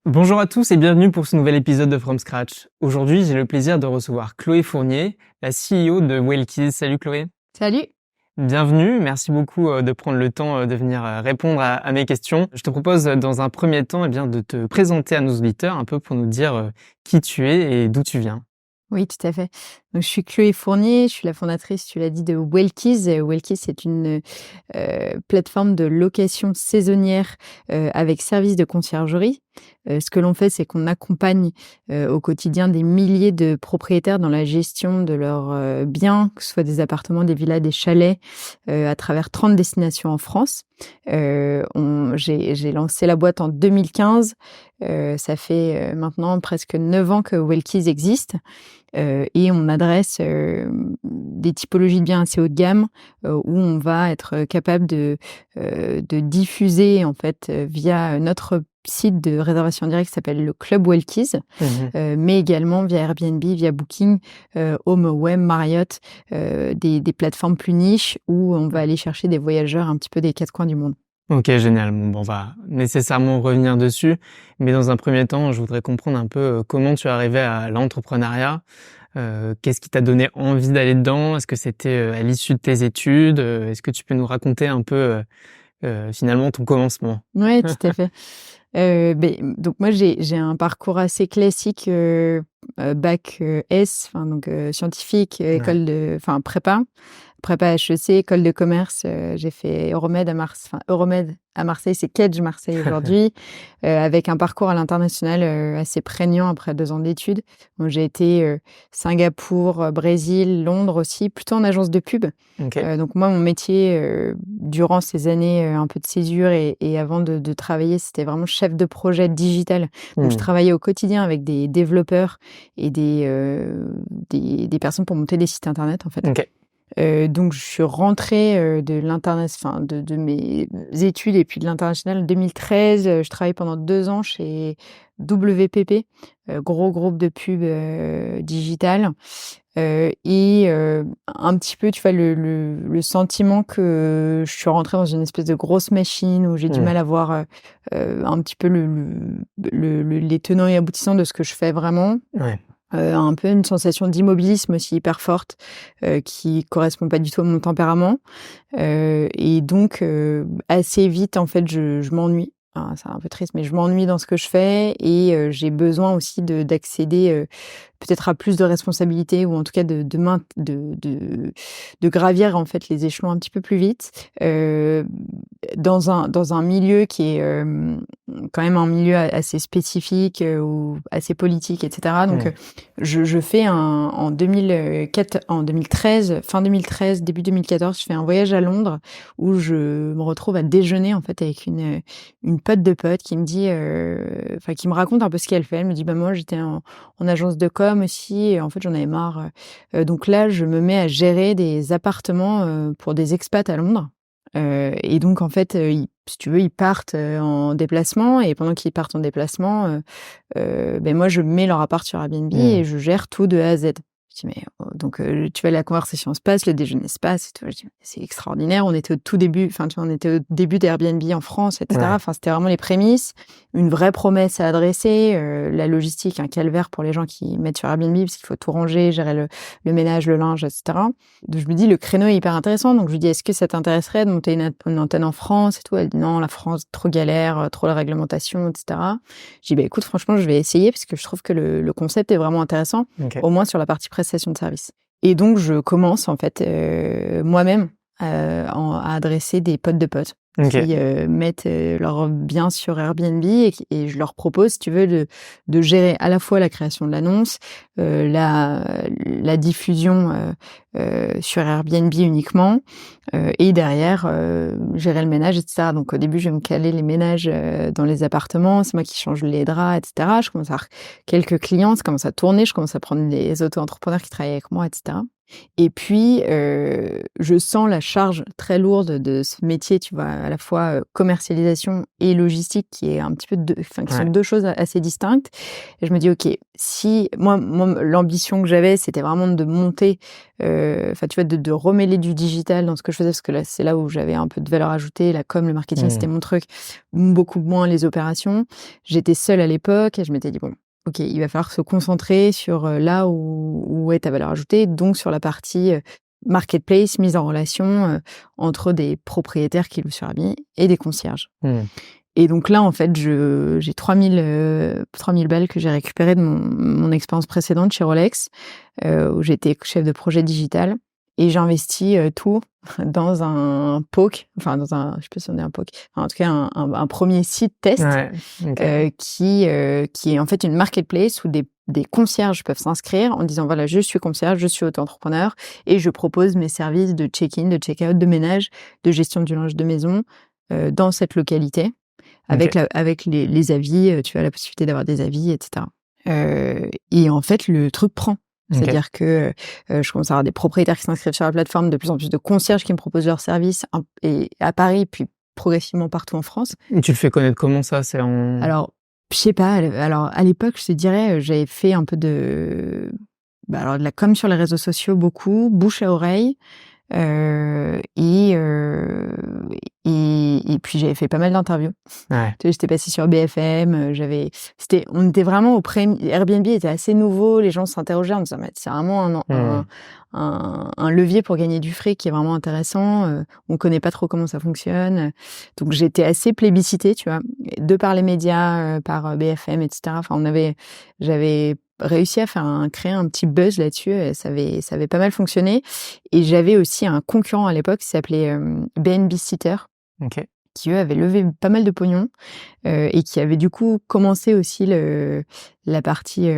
Bonjour à tous et bienvenue pour ce nouvel épisode de From Scratch. Aujourd'hui, j'ai le plaisir de recevoir Chloé Fournier, la CEO de Wellkeys. Salut Chloé. Salut. Bienvenue, merci beaucoup de prendre le temps de venir répondre à mes questions. Je te propose dans un premier temps de te présenter à nos auditeurs un peu pour nous dire qui tu es et d'où tu viens. Oui, tout à fait. Donc, je suis Chloé Fournier, je suis la fondatrice, tu l'as dit, de Wellkeys. Wellkeys, c'est une plateforme de location saisonnière avec service de conciergerie. Ce que l'on fait, c'est qu'on accompagne au quotidien des milliers de propriétaires dans la gestion de leurs biens, que ce soit des appartements, des villas, des chalets, à travers 30 destinations en France. J'ai lancé la boîte en 2015. Ça fait maintenant presque 9 ans que Wellkeys existe. Et on adresse des typologies de biens assez haut de gamme où on va être capable de diffuser en fait via notre site de réservation directe qui s'appelle le Club Wellkeys, mais également via Airbnb, via Booking, HomeAway, Marriott, des plateformes plus niches où on va aller chercher des voyageurs un petit peu des 4 coins du monde. Ok, génial. Bon, on va nécessairement revenir dessus, mais dans un premier temps, je voudrais comprendre un peu comment tu es arrivé à l'entrepreneuriat. Qu'est-ce qui t'a donné envie d'aller dedans? Est-ce que c'était à l'issue de tes études? Est-ce que tu peux nous raconter un peu finalement ton commencement? Ouais, tout à fait. Donc moi j'ai un parcours assez classique, bac, S, enfin donc scientifique, Ouais. prépa HEC, école de commerce. J'ai fait Euromed à Marseille, c'est Kedge Marseille aujourd'hui, avec un parcours à l'international assez prégnant après 2 ans d'études. Donc j'ai été Singapour, Brésil, Londres aussi, plutôt en agence de pub. Ok. Donc moi, mon métier, durant ces années un peu de césure et avant de travailler, c'était vraiment chef de projet digital. Donc je travaillais au quotidien avec des développeurs et des personnes pour monter des sites internet, en fait. Ok. Donc je suis rentrée de mes études et puis de l'international en 2013. Je travaillais pendant 2 ans chez WPP, gros groupe de pub digital. Un petit peu, tu vois, le sentiment que je suis rentrée dans une espèce de grosse machine où j'ai du mal à voir un petit peu les tenants et aboutissants de ce que je fais vraiment. Ouais. Un peu une sensation d'immobilisme aussi hyper forte, qui correspond pas du tout à mon tempérament. Et donc, assez vite, en fait, je m'ennuie. Enfin, c'est un peu triste, mais je m'ennuie dans ce que je fais et j'ai besoin aussi d'accéder, peut-être à plus de responsabilités ou en tout cas de gravir, en fait, les échelons un petit peu plus vite, dans un milieu qui est, quand même un milieu assez spécifique, ou assez politique et cetera. Donc, je fais en 2013, fin 2013, début 2014, je fais un voyage à Londres où je me retrouve à déjeuner, en fait, avec une pote de pote qui me dit, qui me raconte un peu ce qu'elle fait. Elle me dit: «Bah, moi, j'étais en agence de com aussi et en fait, j'en avais marre». Donc là, je me mets à gérer des appartements, pour des expats à Londres. Et donc en fait, si tu veux, ils partent, en déplacement et pendant qu'ils partent en déplacement, moi, je mets leur appart sur Airbnb et je gère tout de A à Z. Je dis: «Mais» donc tu vois, la conversation se passe, le déjeuner se passe et tout. Je dis: «C'est extraordinaire». On était au tout début, enfin, tu vois, on était au début d'Airbnb en France et cetera. Ouais. Enfin, c'était vraiment les prémices, une vraie promesse à adresser, la logistique, un calvaire pour les gens qui mettent sur Airbnb parce qu'il faut tout ranger, gérer le ménage, le linge et cetera. Donc je me dis: «Le créneau est hyper intéressant». Donc je lui dis: «Est-ce que ça t'intéresserait de monter une antenne en France et tout?» Elle dit: «Non, la France, trop galère, trop la réglementation et cetera». Je dis: «Bah, écoute, franchement, je vais essayer parce que je trouve que le concept est vraiment intéressant, Ok. au moins sur la partie prestation de service». Et donc je commence en fait, moi-même, à adresser des potes de potes Ok. qui, mettent, leurs biens sur Airbnb et je leur propose, si tu veux, de gérer à la fois la création de l'annonce, la diffusion, sur Airbnb uniquement, et derrière, gérer le ménage et cetera. Donc au début, je vais me caler les ménages, dans les appartements. C'est moi qui change les draps et cetera. Je commence à avoir quelques clients, ça commence à tourner, je commence à prendre des auto-entrepreneurs qui travaillent avec moi et cetera. Et puis, je sens la charge très lourde de ce métier, tu vois, à la fois, commercialisation et logistique qui est un petit peu qui sont Ouais. 2 choses assez distinctes. Et je me dis: «OK, si» moi l'ambition que j'avais, c'était vraiment de monter, tu vois, de remêler du digital dans ce que je faisais, parce que là, c'est là où j'avais un peu de valeur ajoutée. La com, le marketing, c'était Mmh. mon truc, beaucoup moins les opérations. J'étais seule à l'époque et je m'étais dit: «Bon, OK, il va falloir se concentrer sur, là où est ta valeur ajoutée, donc sur la partie, marketplace, mise en relation, entre des propriétaires qui louent sur Airbnb et des concierges». Mmh. Et donc là, en fait, j'ai 3 000 balles que j'ai récupérées de mon expérience précédente chez Rolex, où j'étais chef de projet digital, et j'ai investi, tout dans un POC, enfin je sais pas si on dit un POC, enfin en tout cas un 1er site test, Ouais. OK. qui est en fait une marketplace où des concierges peuvent s'inscrire en disant: «Voilà, je suis concierge, je suis auto-entrepreneur et je propose mes services de check-in, de check-out, de ménage, de gestion du linge de maison, dans cette localité». OK. Avec les avis, tu as la possibilité d'avoir des avis, et cetera. Et en fait, le truc prend. OK. C'est-à-dire que, je commence à avoir des propriétaires qui s'inscrivent sur la plateforme, de plus en plus de concierges qui me proposent leurs services, et à Paris, puis progressivement partout en France. Et tu le fais connaître comment ça? C'est en Alors, je sais pas, alors à l'époque, je te dirais, j'avais fait un peu de la com sur les réseaux sociaux, beaucoup, bouche à oreille. Heu et heu et puis j'avais fait pas mal d'interviews. Ouais. Tu sais, j'étais passée sur BFM, on était vraiment Airbnb était assez nouveau, les gens s'interrogeaient en disant: «Mais c'est vraiment Mmh. un levier pour gagner du fric qui est vraiment intéressant, on connaît pas trop comment ça fonctionne». Donc j'étais assez plébiscitée, tu vois? De par les médias, par, BFM, et cetera. Enfin, j'avais réussi à créer un petit buzz là-dessus, ça avait pas mal fonctionné. Et j'avais aussi un concurrent à l'époque qui s'appelait, BNB Sitter, OK. qui eux avaient levé pas mal de pognon, et qui avaient du coup commencé aussi la partie,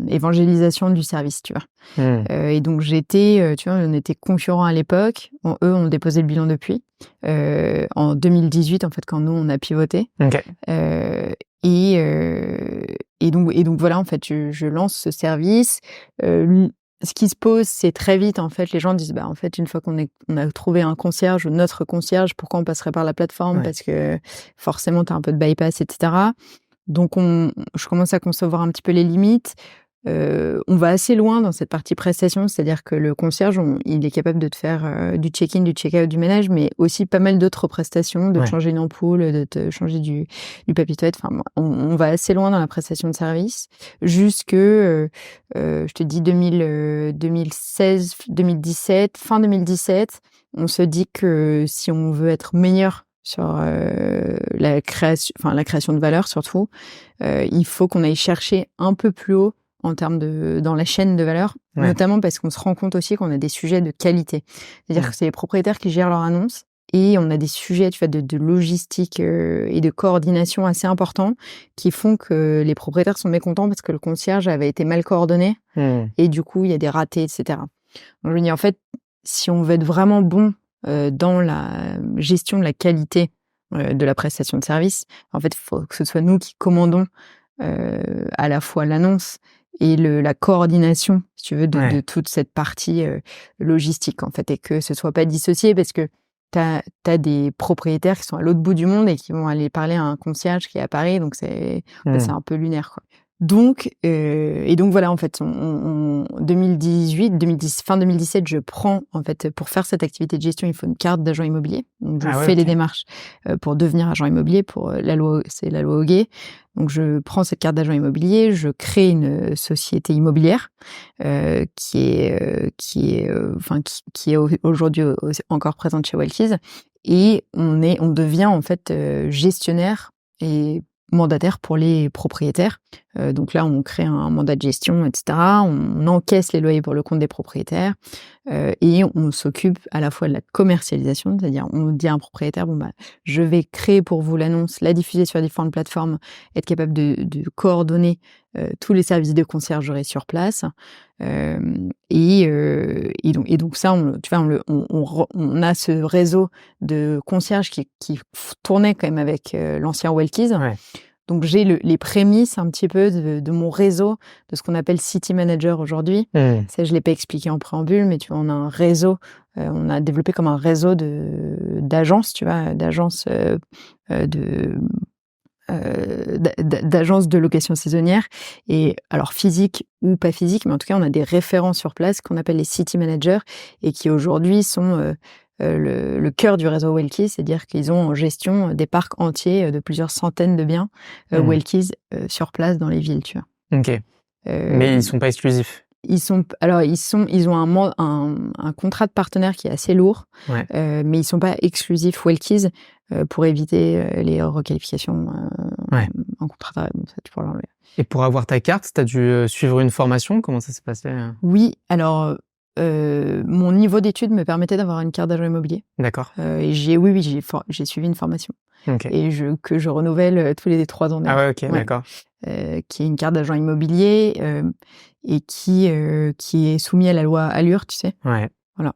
évangélisation du service, tu vois? Mmh. Et donc j'étais, tu vois, on était concurrents à l'époque. Bon, eux ont déposé le bilan depuis, en 2018 en fait, quand nous on a pivoté. OK. Heu et heu et donc voilà, en fait, je lance ce service. Ce qui se pose, c'est très vite, en fait, les gens disent: «Bah, en fait, une fois on a trouvé un concierge ou notre concierge, pourquoi on passerait par la plateforme? Ouais. Parce que forcément, tu as un peu de bypass, et cetera». Donc je commence à concevoir un petit peu les limites. On va assez loin dans cette partie prestation, c'est-à-dire que le concierge, il est capable de te faire, du check-in, du check-out, du ménage, mais aussi pas mal d'autres prestations, de te Ouais. changer une ampoule, de te changer du papier toilette. Enfin, bon, on va assez loin dans la prestation de service jusque, je te dis 2016-2017, fin 2017, on se dit que si on veut être meilleur sur, la création de valeur surtout, il faut qu'on aille chercher un peu plus haut en termes dans la chaîne de valeur, Ouais. notamment parce qu'on se rend compte aussi qu'on a des sujets de qualité. C'est-à-dire Mmh. que c'est les propriétaires qui gèrent leurs annonces, et on a des sujets, tu vois, de logistique, et de coordination assez importants, qui font que les propriétaires sont mécontents parce que le concierge avait été mal coordonné, Mmh. et du coup, il y a des ratés, et cetera. Donc je me dis, en fait, si on veut être vraiment bon, dans la gestion de la qualité, de la prestation de service, en fait, il faut que ce soit nous qui commandons, à la fois l'annonce et la coordination, si tu veux, de Ouais. toute cette partie, logistique, en fait, et que ce soit pas dissocié, parce que tu as des propriétaires qui sont à l'autre bout du monde et qui vont aller parler à un concierge qui est à Paris, donc c'est Mmh. un peu lunaire, quoi. Donc voilà, en fait, 2010, fin 2017, je prends, en fait, pour faire cette activité de gestion, il faut une carte d'agent immobilier. Donc je Ah ouais, fais les OK. démarches, pour devenir agent immobilier, pour, la loi, c'est la loi Hoguet. Donc je prends cette carte d'agent immobilier, je crée une société immobilière, qui est aujourd'hui encore présente chez Wellkeys, et on devient, en fait, gestionnaire et mandataire pour les propriétaires. Donc là, on crée un mandat de gestion, et cetera. On encaisse les loyers pour le compte des propriétaires, et on s'occupe à la fois de la commercialisation, c'est-à-dire on dit à un propriétaire: «Bon, bah, je vais créer pour vous l'annonce, la diffuser sur différentes plateformes, être capable de coordonner, tous les services de conciergerie sur place». Et donc ça, tu vois, on a ce réseau de concierges qui tournait quand même avec, l'ancien Wellkeys. Ouais. Donc j'ai les prémices un petit peu de mon réseau, de ce qu'on appelle City Manager aujourd'hui. Ça, je l'ai pas expliqué en préambule, mais tu vois, on a un réseau, on a développé comme un réseau d'agences, tu vois, d'agences d'agences de location saisonnière, et alors physique ou pas physique, mais en tout cas on a des référents sur place qu'on appelle les city managers et qui aujourd'hui sont le cœur du réseau Wellkeys, c'est-à-dire qu'ils ont en gestion des parcs entiers de plusieurs centaines de biens Wellkeys sur place dans les villes, tu vois. Ok. Mais ils sont pas exclusifs. Ils ont un contrat de partenaire qui est assez lourd, mais ils sont pas exclusifs Wellkeys pour éviter les requalifications en contrat d'arrêt. Donc ça, tu pourras l'enlever. Et pour avoir ta carte, t'as dû suivre une formation? Comment ça s'est passé? Oui, alors mon niveau d'études me permettait d'avoir une carte d'agent immobilier. D'accord. Et j'ai suivi une formation. Okay. Et que je renouvelle tous les 3 ans. Ah ouais, ok, d'accord. Qui est une carte d'agent immobilier et qui est soumis à la loi Allure, tu sais. Ouais. Voilà.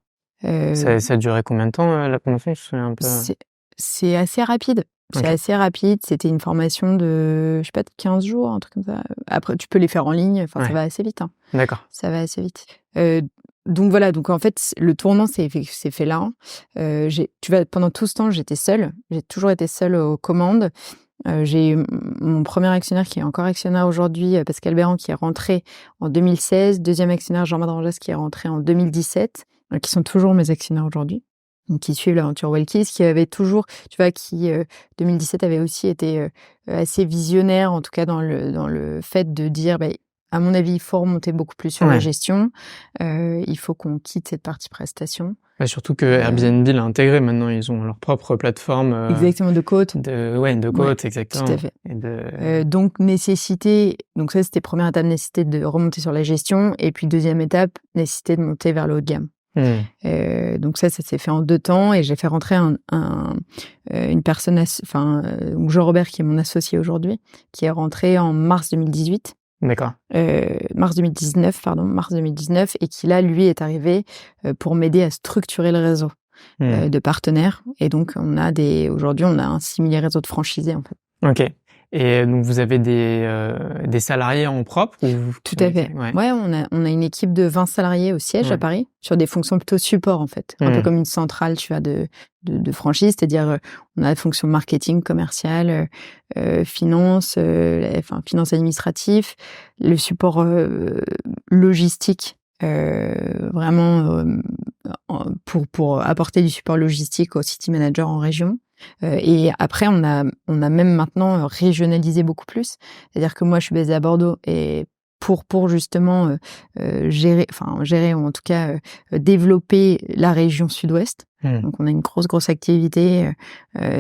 Ça a duré combien de temps la formation? Je me souviens un peu. C'est assez rapide. C'est assez rapide. C'était une formation de, je sais pas, de 15 jours, un truc comme ça. Après, tu peux les faire en ligne. Enfin, ça va assez vite. Hein. D'accord. Ça va assez vite. Donc voilà. Donc en fait, le tournant s'est fait là. Tu vois, pendant tout ce temps, j'étais seule. J'ai toujours été seule aux commandes. J'ai mon premier actionnaire qui est encore actionnaire aujourd'hui, Pascal Béran, qui est rentré en 2016. Deuxième actionnaire, Jean-Marc Ranges, qui est rentré en 2017. Qui sont toujours mes actionnaires aujourd'hui. Donc, qui suivent l'aventure Wellkeys, qui avait toujours, tu vois, qui 2017 avait aussi été assez visionnaire, en tout cas dans le fait de dire, à mon avis, il faut remonter beaucoup plus sur la gestion. Il faut qu'on quitte cette partie prestation. Surtout que Airbnb l'a intégré maintenant, ils ont leur propre plateforme. Exactement, de quote. De quote, exactement. Tout à fait. Donc nécessité, donc ça c'était première étape, nécessité de remonter sur la gestion, et puis deuxième étape, nécessité de monter vers le haut de gamme. Donc ça s'est fait en 2 temps, et j'ai fait rentrer une personne, Jean-Robert, qui est mon associé aujourd'hui, qui est rentré en mars 2018. D'accord. Mars 2019, et qui là, lui, est arrivé pour m'aider à structurer le réseau de partenaires. Et donc, aujourd'hui, on a un simili réseau de franchisés, en fait. Ok. Et donc, vous avez des salariés en propre ou... Tout à fait. Ouais, on a une équipe de 20 salariés au siège à Paris, sur des fonctions plutôt support, en fait. Un peu comme une centrale, tu vois, de franchise. C'est-à-dire, on a la fonction marketing, commercial, finance, finance administrative, le support logistique, vraiment pour apporter du support logistique aux city managers en région. Et après, on a même maintenant régionalisé beaucoup plus. C'est-à-dire que moi, je suis basée à Bordeaux, et pour justement gérer, ou en tout cas développer la région sud-ouest. Donc, on a une grosse activité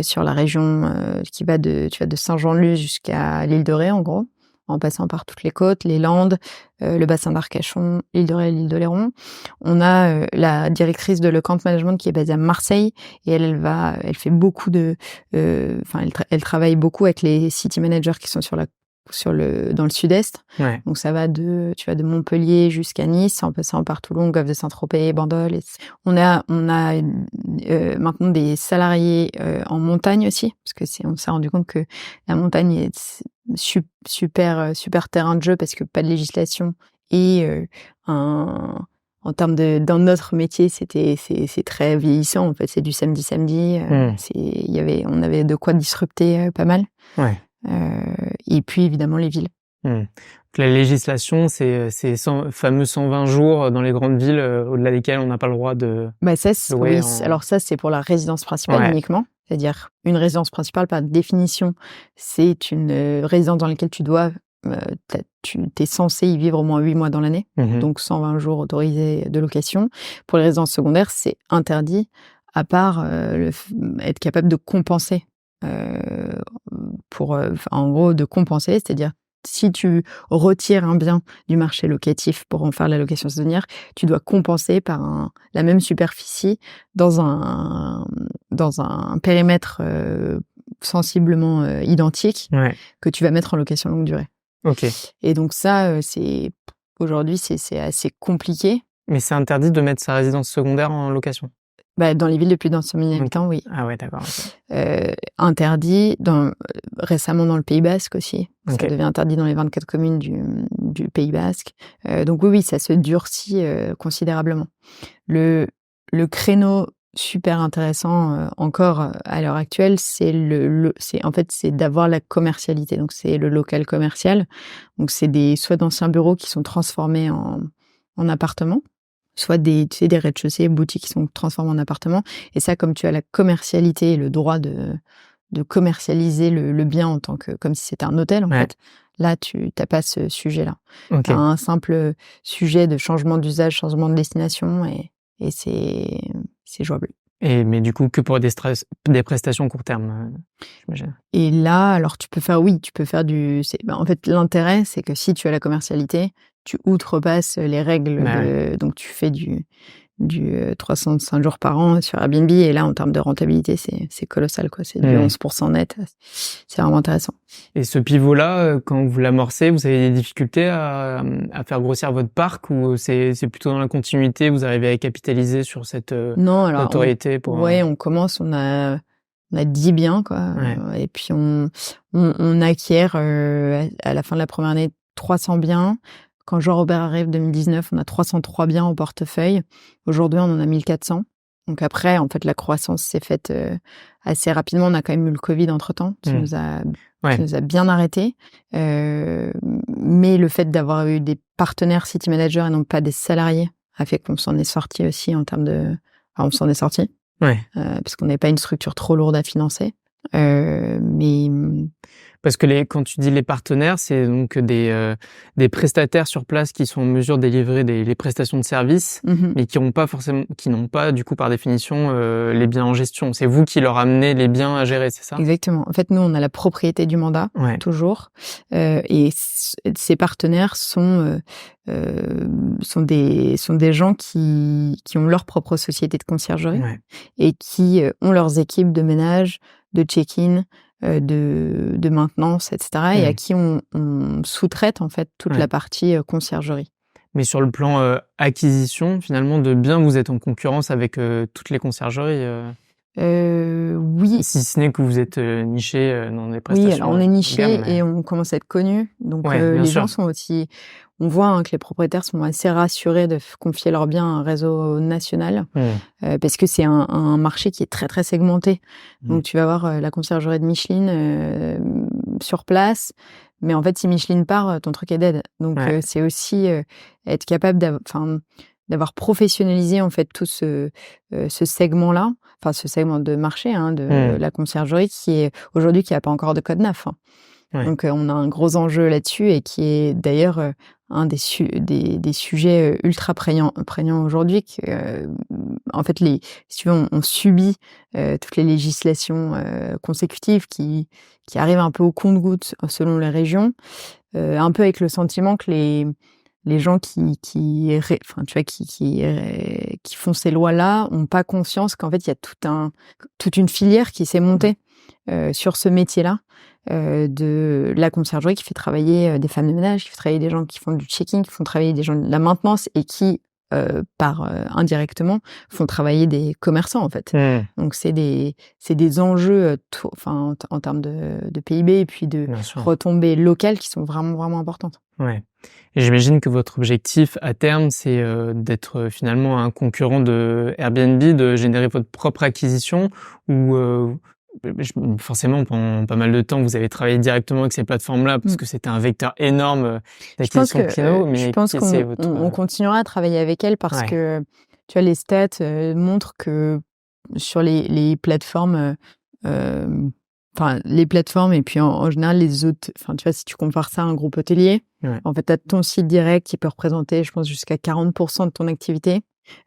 sur la région qui va de Saint-Jean-de-Luz jusqu'à l'île de Ré, en gros, en passant par toutes les côtes, les Landes, le bassin d'Arcachon, l'île de Ré, l'île de Léron. On a la directrice de l'account management qui est basée à Marseille, et elle fait beaucoup elle travaille beaucoup avec les city managers qui sont dans le sud-est. Donc ça va de Montpellier jusqu'à Nice, en passant par Toulon, Golfe de Saint-Tropez, Bandol. On a maintenant des salariés en montagne aussi, parce que on s'est rendu compte que la montagne est super terrain de jeu, parce que pas de législation, et en termes dans notre métier, c'est très vieillissant, en fait. C'est du samedi. On avait de quoi disrupter pas mal. Et puis évidemment les villes. La législation, c'est fameux 120 jours dans les grandes villes au-delà desquels on n'a pas le droit de louer. Alors ça, c'est pour la résidence principale uniquement. C'est-à-dire, une résidence principale, par définition, c'est une résidence dans laquelle t'es censé y vivre au moins 8 mois dans l'année. Donc 120 jours autorisés de location. Pour les résidences secondaires, c'est interdit, à part être capable de compenser. En gros, de compenser, c'est-à-dire, si tu retires un bien du marché locatif pour en faire la location saisonnière, tu dois compenser par la même superficie dans un périmètre sensiblement identique que tu vas mettre en location longue durée. Et donc ça, aujourd'hui, c'est assez compliqué. Mais c'est interdit de mettre sa résidence secondaire en location? Bah, dans les villes de plus de 100 000 habitants, oui. Ah ouais, d'accord. Okay. Interdit récemment dans le Pays Basque aussi. Okay. Ça devient interdit dans les 24 communes du Pays Basque. Donc oui, ça se durcit considérablement. Le créneau super intéressant encore à l'heure actuelle, c'est c'est d'avoir la commercialité. Donc c'est le local commercial. Donc c'est soit d'anciens bureaux qui sont transformés en appartements, soit des rez-de-chaussée, boutiques qui sont transformées en appartements. Et ça, comme tu as la commercialité et le droit de commercialiser le bien en tant que, comme si c'était un hôtel, en fait, là, tu n'as pas ce sujet-là. Okay. Tu as un simple sujet de changement d'usage, changement de destination, et c'est jouable. Mais du coup, que pour des prestations court terme, j'imagine. Et là, alors tu peux faire en fait, l'intérêt, c'est que si tu as la commercialité, tu outrepasses les règles donc tu fais du 305 jours par an sur Airbnb, et là, en termes de rentabilité, c'est colossal, quoi. C'est du 11% net. C'est vraiment intéressant. Et ce pivot-là, quand vous l'amorcez, vous avez des difficultés à faire grossir votre parc, ou c'est plutôt dans la continuité, vous arrivez à capitaliser sur cette notoriété on commence, on a 10 biens, quoi. Et puis on acquiert à la fin de la première année 300 biens. Quand Jean-Robert arrive 2019, on a 303 biens au portefeuille. Aujourd'hui, on en a 1400. Donc après, en fait, la croissance s'est faite assez rapidement. On a quand même eu le Covid entre-temps, qui nous a bien arrêtés. Mais le fait d'avoir eu des partenaires city managers et non pas des salariés a fait qu'on s'en est sorti aussi en termes de... Enfin, on s'en est sorti. Parce qu'on n'avait pas une structure trop lourde à financer. Mais... Parce que quand tu dis les partenaires, c'est donc des prestataires sur place qui sont en mesure de délivrer les prestations de services, mais qui n'ont pas du coup par définition les biens en gestion. C'est vous qui leur amenez les biens à gérer, c'est ça? Exactement. En fait, nous, on a la propriété du mandat toujours, et ces partenaires sont des gens qui ont leur propre société de conciergerie et qui ont leurs équipes de ménage, de check-in, de maintenance, etc. Et à qui on sous-traite en fait toute la partie conciergerie. Mais sur le plan acquisition, finalement, de biens, vous êtes en concurrence avec toutes les conciergeries oui. Si ce n'est que vous êtes niché dans des prestations. Oui, alors on est niché et on commence à être connu. Donc les gens sont aussi... On voit que les propriétaires sont assez rassurés de confier leurs biens à un réseau national parce que c'est un marché qui est très très segmenté. Donc tu vas avoir la conciergerie de Micheline sur place, mais en fait si Micheline part, ton truc est dead. Donc c'est aussi être capable d'avoir professionnalisé en fait tout ce segment-là, enfin ce segment de marché de la conciergerie qui n'a pas encore de code NAF. Donc on a un gros enjeu là-dessus et qui est d'ailleurs un des sujets ultra prégnants aujourd'hui. En fait, si tu veux, on subit toutes les législations consécutives qui arrivent un peu au compte-gouttes selon les régions, un peu avec le sentiment que les gens qui font ces lois-là ont pas conscience qu'en fait il y a toute une filière qui s'est montée sur ce métier-là. De la conciergerie qui fait travailler des femmes de ménage, qui fait travailler des gens qui font du check-in, qui font travailler des gens de la maintenance et qui, indirectement, font travailler des commerçants, en fait. Donc, c'est des enjeux en termes de PIB et puis de retombées locales qui sont vraiment, vraiment importantes. Ouais. Et j'imagine que votre objectif à terme, c'est d'être finalement un concurrent de Airbnb, de générer votre propre acquisition ou... forcément, pendant pas mal de temps, vous avez travaillé directement avec ces plateformes-là parce que c'était un vecteur énorme d'acquisition de clients. Je pense qu'on continuera à travailler avec elles parce que, tu vois, les stats montrent que sur les plateformes, les plateformes et puis en général les autres, tu vois, si tu compares ça à un groupe hôtelier, en fait, tu as ton site direct qui peut représenter, je pense, jusqu'à 40% de ton activité.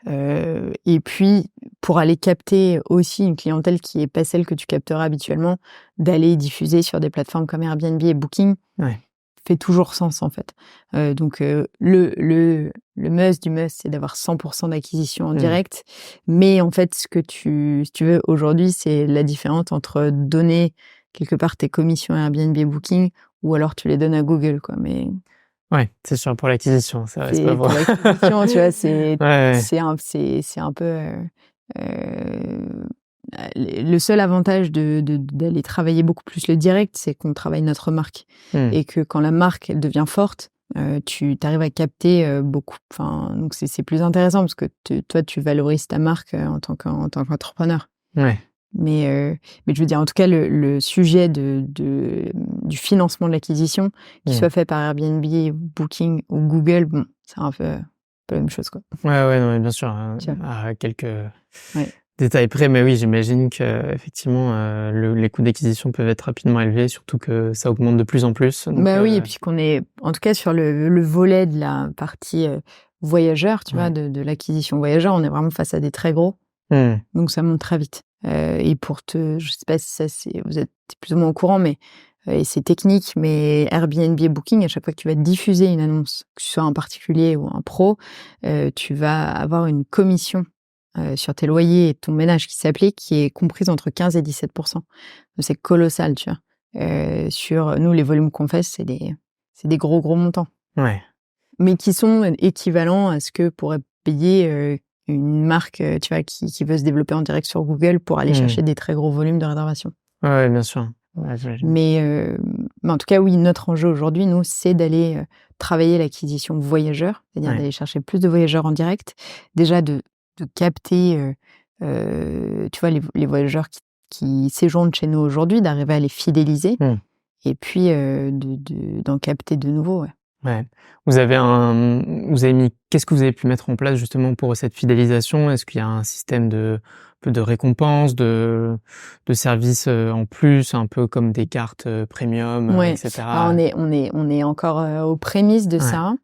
Et puis, pour aller capter aussi une clientèle qui est pas celle que tu capteras habituellement, d'aller diffuser sur des plateformes comme Airbnb et Booking fait toujours sens, en fait. Donc, le must du must, c'est d'avoir 100% d'acquisition en direct. Mais en fait, si tu veux, aujourd'hui, c'est la différence entre donner quelque part tes commissions à Airbnb et Booking ou alors tu les donnes à Google, quoi. Mais... Ouais, c'est sûr, pour l'acquisition, ça reste pas vrai. Pour l'acquisition, tu vois, c'est un peu Le seul avantage d'aller travailler beaucoup plus le direct, c'est qu'on travaille notre marque. Et que quand la marque, elle devient forte, tu arrives à capter beaucoup. Enfin, donc c'est plus intéressant parce que toi, tu valorises ta marque en tant qu'entrepreneur. Ouais. Mais je veux dire, en tout cas, le sujet du financement de l'acquisition, qu'il soit fait par Airbnb, Booking ou Google, bon, c'est un peu la même chose, quoi. Ouais, non, mais bien sûr, à quelques détails près, mais oui, j'imagine que effectivement, les coûts d'acquisition peuvent être rapidement élevés, surtout que ça augmente de plus en plus. Donc, oui, et puis qu'on est, en tout cas, sur le volet de la partie voyageur, tu vois, de l'acquisition voyageur, on est vraiment face à des très gros. Donc ça monte très vite. Et je sais pas si vous êtes plus ou moins au courant, mais et c'est technique, mais Airbnb et Booking, à chaque fois que tu vas diffuser une annonce, que ce soit un particulier ou un pro, tu vas avoir une commission sur tes loyers et ton ménage qui s'applique, qui est comprise entre 15 et 17%. Donc c'est colossal, tu vois. Sur nous, les volumes qu'on fait, c'est des gros montants. Ouais. Mais qui sont équivalents à ce que pourrait payer une marque, tu vois, qui veut se développer en direct sur Google pour aller chercher des très gros volumes de réservation. Ouais, bien sûr. Ouais, mais en tout cas, oui, notre enjeu aujourd'hui, nous, c'est d'aller travailler l'acquisition voyageurs, c'est-à-dire d'aller chercher plus de voyageurs en direct. Déjà, de capter, tu vois, les voyageurs qui séjournent chez nous aujourd'hui, d'arriver à les fidéliser. Et puis, d'en capter de nouveaux, ouais. Ouais. Qu'est-ce que vous avez pu mettre en place justement pour cette fidélisation? Est-ce qu'il y a un système de récompense, de services en plus, un peu comme des cartes premium, etc. Alors on est encore aux prémices de ça.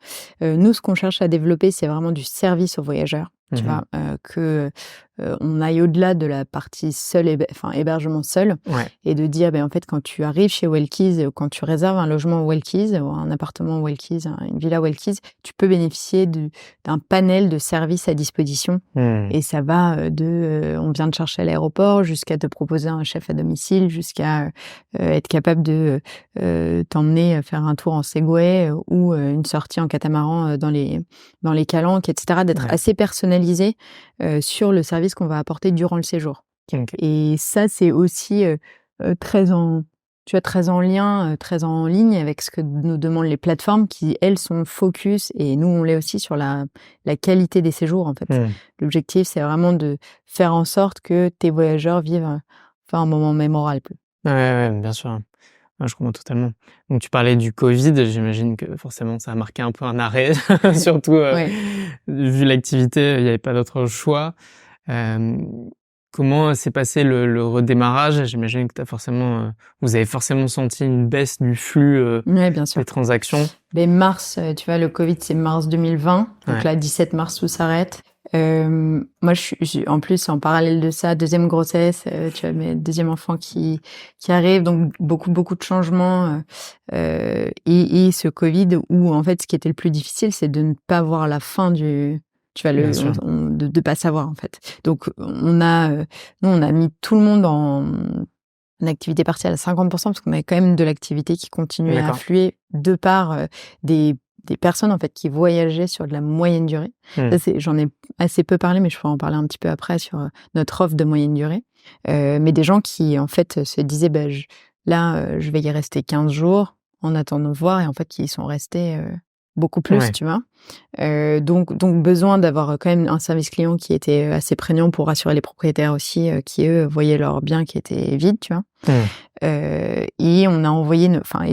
Nous, ce qu'on cherche à développer, c'est vraiment du service aux voyageurs. Tu vois, on aille au-delà de la partie hébergement seul, et de dire, en fait, quand tu arrives chez Wellkeys, quand tu réserves un logement Wellkeys ou un appartement Wellkeys, une villa Wellkeys, tu peux bénéficier d'un panel de services à disposition. Et ça va on vient te chercher à l'aéroport jusqu'à te proposer un chef à domicile, jusqu'à être capable de t'emmener faire un tour en Segway ou une sortie en catamaran dans les calanques, etc., d'être assez personnalisé sur le service qu'on va apporter durant le séjour. Et ça, c'est aussi très en lien, très en ligne avec ce que nous demandent les plateformes qui, elles, sont focus, et nous, on l'est aussi sur la qualité des séjours, en fait. L'objectif, c'est vraiment de faire en sorte que tes voyageurs vivent un moment mémorable. Ouais, bien sûr. Je comprends totalement. Donc tu parlais du Covid, j'imagine que forcément ça a marqué un peu un arrêt, surtout vu l'activité, il n'y avait pas d'autre choix. Comment s'est passé le redémarrage? J'imagine que vous avez forcément senti une baisse du flux bien sûr. des transactions. Mais mars, tu vois, le Covid, c'est mars 2020. Donc là, 17 mars, tout s'arrête. Moi, je suis en plus, en parallèle de ça, deuxième grossesse, tu vois, mes deuxième enfant qui arrive, donc beaucoup de changements, et ce Covid où, en fait, ce qui était le plus difficile, c'est de ne pas voir la fin de pas savoir, en fait. Donc nous, on a mis tout le monde en activité partielle à 50%, parce qu'on avait quand même de l'activité qui continuait à affluer de par des personnes, en fait, qui voyageaient sur de la moyenne durée. Ça, j'en ai assez peu parlé, mais je pourrais en parler un petit peu après sur notre offre de moyenne durée. Mais des gens qui, en fait, se disaient, je vais y rester 15 jours en attendant de voir, et en fait, qui y sont restés beaucoup plus, tu vois. Donc besoin d'avoir quand même un service client qui était assez prégnant pour rassurer les propriétaires aussi, qui eux voyaient leurs biens qui étaient vides, tu vois. Et on a envoyé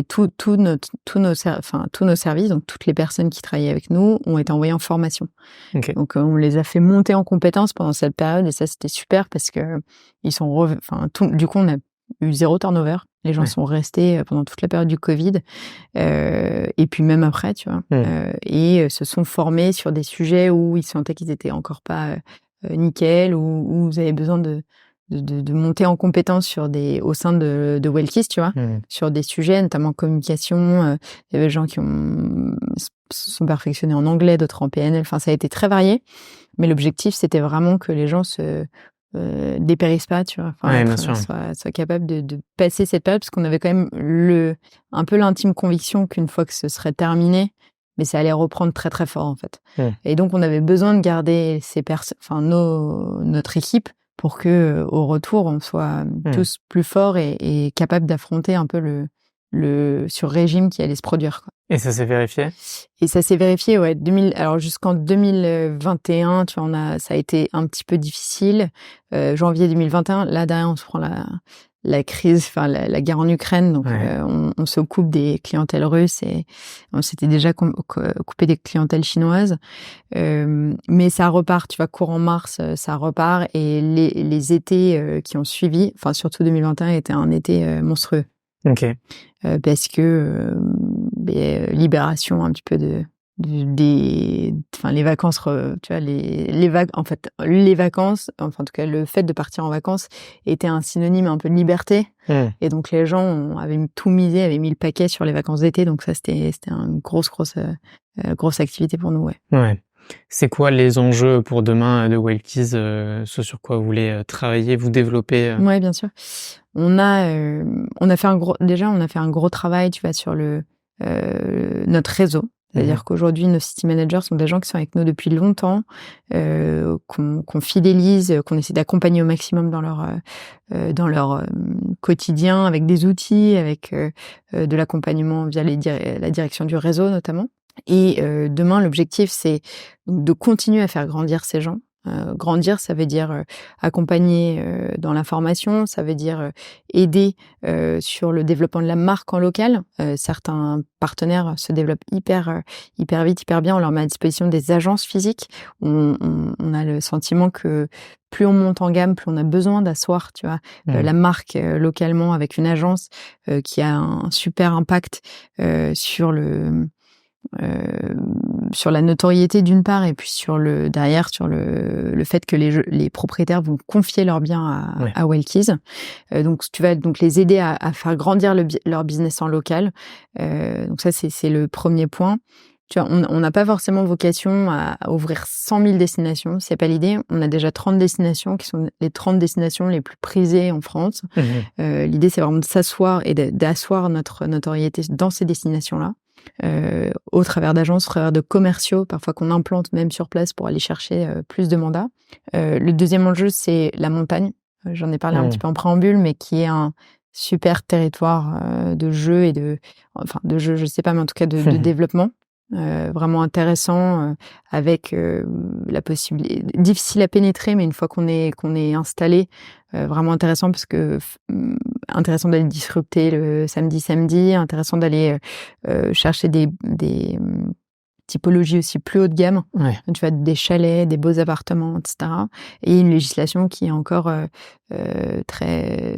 tous nos services, donc toutes les personnes qui travaillaient avec nous ont été envoyées en formation. Donc on les a fait monter en compétences pendant cette période, et ça, c'était super parce que du coup, on a eu 0 turnover. Les gens sont restés pendant toute la période du Covid, et puis même après, tu vois, et se sont formés sur des sujets où ils sentaient qu'ils étaient encore pas nickel, où vous avez besoin de monter en compétence au sein de Wellkeys, tu vois, sur des sujets, notamment communication. Il y avait des gens qui sont perfectionnés en anglais, d'autres en PNL. Enfin, ça a été très varié. Mais l'objectif, c'était vraiment que les gens se dépérissent pas, tu vois, soient capables de passer cette période, parce qu'on avait quand même un peu l'intime conviction qu'une fois que ce serait terminé, mais ça allait reprendre très très fort en fait. Mmh. Et donc on avait besoin de garder notre équipe pour que au retour on soit tous plus forts et capables d'affronter un peu le sur-régime qui allait se produire, quoi. Et ça s'est vérifié? Et ça s'est vérifié, ouais. Alors jusqu'en 2021, tu vois, ça a été un petit peu difficile. Janvier 2021, là derrière, on se prend la crise, enfin la guerre en Ukraine, donc on se coupe des clientèles russes et on s'était déjà coupé des clientèles chinoises. Mais ça repart, tu vois, courant mars, ça repart et les étés qui ont suivi, enfin surtout 2021, était un été monstrueux. Ok. Parce que libération un petit peu les vacances, tu vois, les vacances, enfin en tout cas le fait de partir en vacances était un synonyme un peu de liberté. Et donc les gens avaient tout misé, avaient mis le paquet sur les vacances d'été, donc ça c'était une grosse activité pour nous, ouais. Ouais. C'est quoi les enjeux pour demain de Wellkeys, ce sur quoi vous voulez travailler, vous développer? Ouais, bien sûr. On a fait un gros travail, tu vois, sur notre réseau. C'est-à-dire qu'aujourd'hui, nos city managers sont des gens qui sont avec nous depuis longtemps, qu'on fidélise, qu'on essaie d'accompagner au maximum dans leur quotidien, avec des outils, avec de l'accompagnement via la direction du réseau notamment. Et demain, l'objectif, c'est de continuer à faire grandir ces gens. Grandir, ça veut dire accompagner dans la formation, ça veut dire aider sur le développement de la marque en local. Certains partenaires se développent hyper vite, hyper bien. On leur met à disposition des agences physiques. On a le sentiment que plus on monte en gamme, plus on a besoin d'asseoir, tu vois, la marque localement avec une agence qui a un super impact sur la notoriété d'une part et puis sur le fait que les propriétaires vont confier leurs biens à Wellkeys. Donc tu vas donc les aider à faire grandir leur business en local. Donc ça c'est le premier point. Tu vois, on n'a pas forcément vocation à ouvrir 100 000 destinations, c'est pas l'idée. On a déjà 30 destinations qui sont les 30 destinations les plus prisées en France. L'idée c'est vraiment de s'asseoir et d'asseoir notre notoriété dans ces destinations-là. Au travers d'agences, au travers de commerciaux, parfois qu'on implante même sur place pour aller chercher plus de mandats. Le deuxième enjeu, c'est la montagne. J'en ai parlé un petit peu en préambule, mais qui est un super territoire de jeu de jeu, je sais pas, mais en tout cas de développement. Vraiment intéressant, avec la possibilité difficile à pénétrer, mais une fois qu'on est installé, vraiment intéressant parce que intéressant d'aller disrupter le samedi, intéressant d'aller chercher des typologies aussi plus haut de gamme. Tu vois, des chalets, des beaux appartements, etc. Et une législation qui est encore très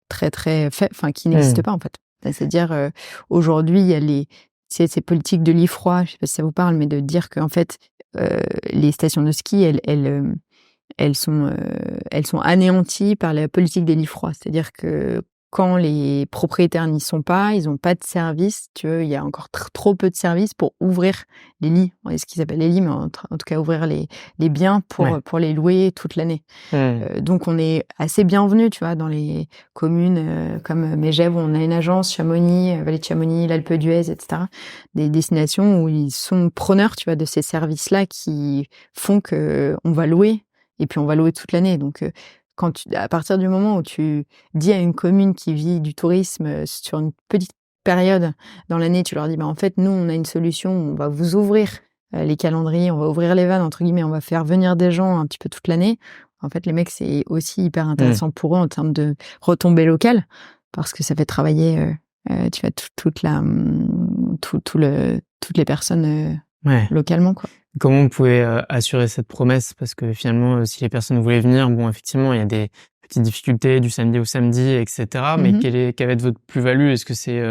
très très qui n'existe pas en fait. C'est-à-dire aujourd'hui il y a ces politiques de l'IFROI, je sais pas si ça vous parle, mais de dire qu'en fait, les stations de ski, elles sont anéanties par la politique de l'IFROI. C'est-à-dire que quand les propriétaires n'y sont pas, ils n'ont pas de service. Tu vois, il y a encore trop peu de services pour ouvrir les lits. Ce qu'ils appellent les lits, mais en tout cas ouvrir les biens pour les louer toute l'année. Donc on est assez bienvenus, tu vois, dans les communes comme Megève où on a une agence, Chamonix, Vallée de Chamonix, l'Alpe d'Huez, etc. Des destinations où ils sont preneurs, tu vois, de ces services-là qui font que on va louer et puis on va louer toute l'année. Donc à partir du moment où tu dis à une commune qui vit du tourisme sur une petite période dans l'année, tu leur dis, en fait, nous, on a une solution, on va vous ouvrir les calendriers, on va ouvrir les vannes, entre guillemets, on va faire venir des gens un petit peu toute l'année. En fait, les mecs, c'est aussi hyper intéressant pour eux en termes de retombées locales, parce que ça fait travailler, tu vois, toutes les personnes localement, quoi. Comment vous pouvez assurer cette promesse? Parce que finalement, si les personnes voulaient venir, bon, effectivement, il y a des petites difficultés du samedi au samedi, etc. Mais quelle va être votre plus-value? Est-ce que c'est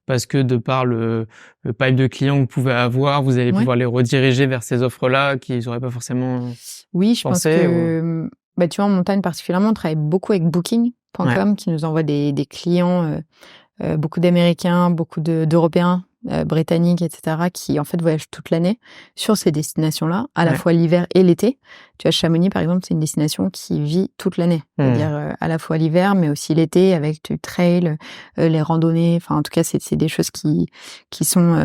parce que de par le pipe de clients que vous pouvez avoir, vous allez pouvoir les rediriger vers ces offres-là qu'ils n'auraient pas forcément Oui, je pense que, tu vois, en montagne particulièrement, on travaille beaucoup avec Booking.com qui nous envoie des clients, beaucoup d'Américains, beaucoup d'Européens, britanniques, etc., qui en fait voyagent toute l'année sur ces destinations-là, à la fois l'hiver et l'été. Tu vois, Chamonix, par exemple, c'est une destination qui vit toute l'année. C'est-à-dire à la fois l'hiver, mais aussi l'été, avec du trail, les randonnées. Enfin, en tout cas, c'est des choses qui sont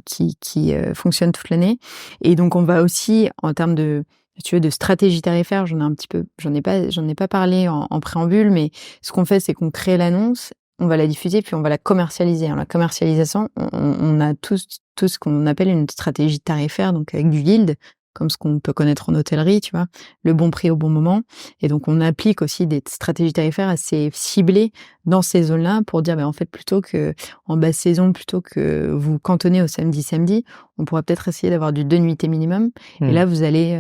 qui fonctionne toute l'année. Et donc, on va aussi, en termes de, si tu veux, de stratégie tarifaire, j'en ai pas parlé en préambule, mais ce qu'on fait, c'est qu'on crée l'annonce, on va la diffuser, puis on va la commercialiser. En la commercialisation, on a tout ce qu'on appelle une stratégie tarifaire, donc avec du yield, comme ce qu'on peut connaître en hôtellerie, tu vois, le bon prix au bon moment. Et donc, on applique aussi des stratégies tarifaires assez ciblées dans ces zones-là pour dire, en fait, plutôt que en basse saison, plutôt que vous cantonnez au samedi, on pourrait peut-être essayer d'avoir du 2 nuitées minimum. Et là, vous allez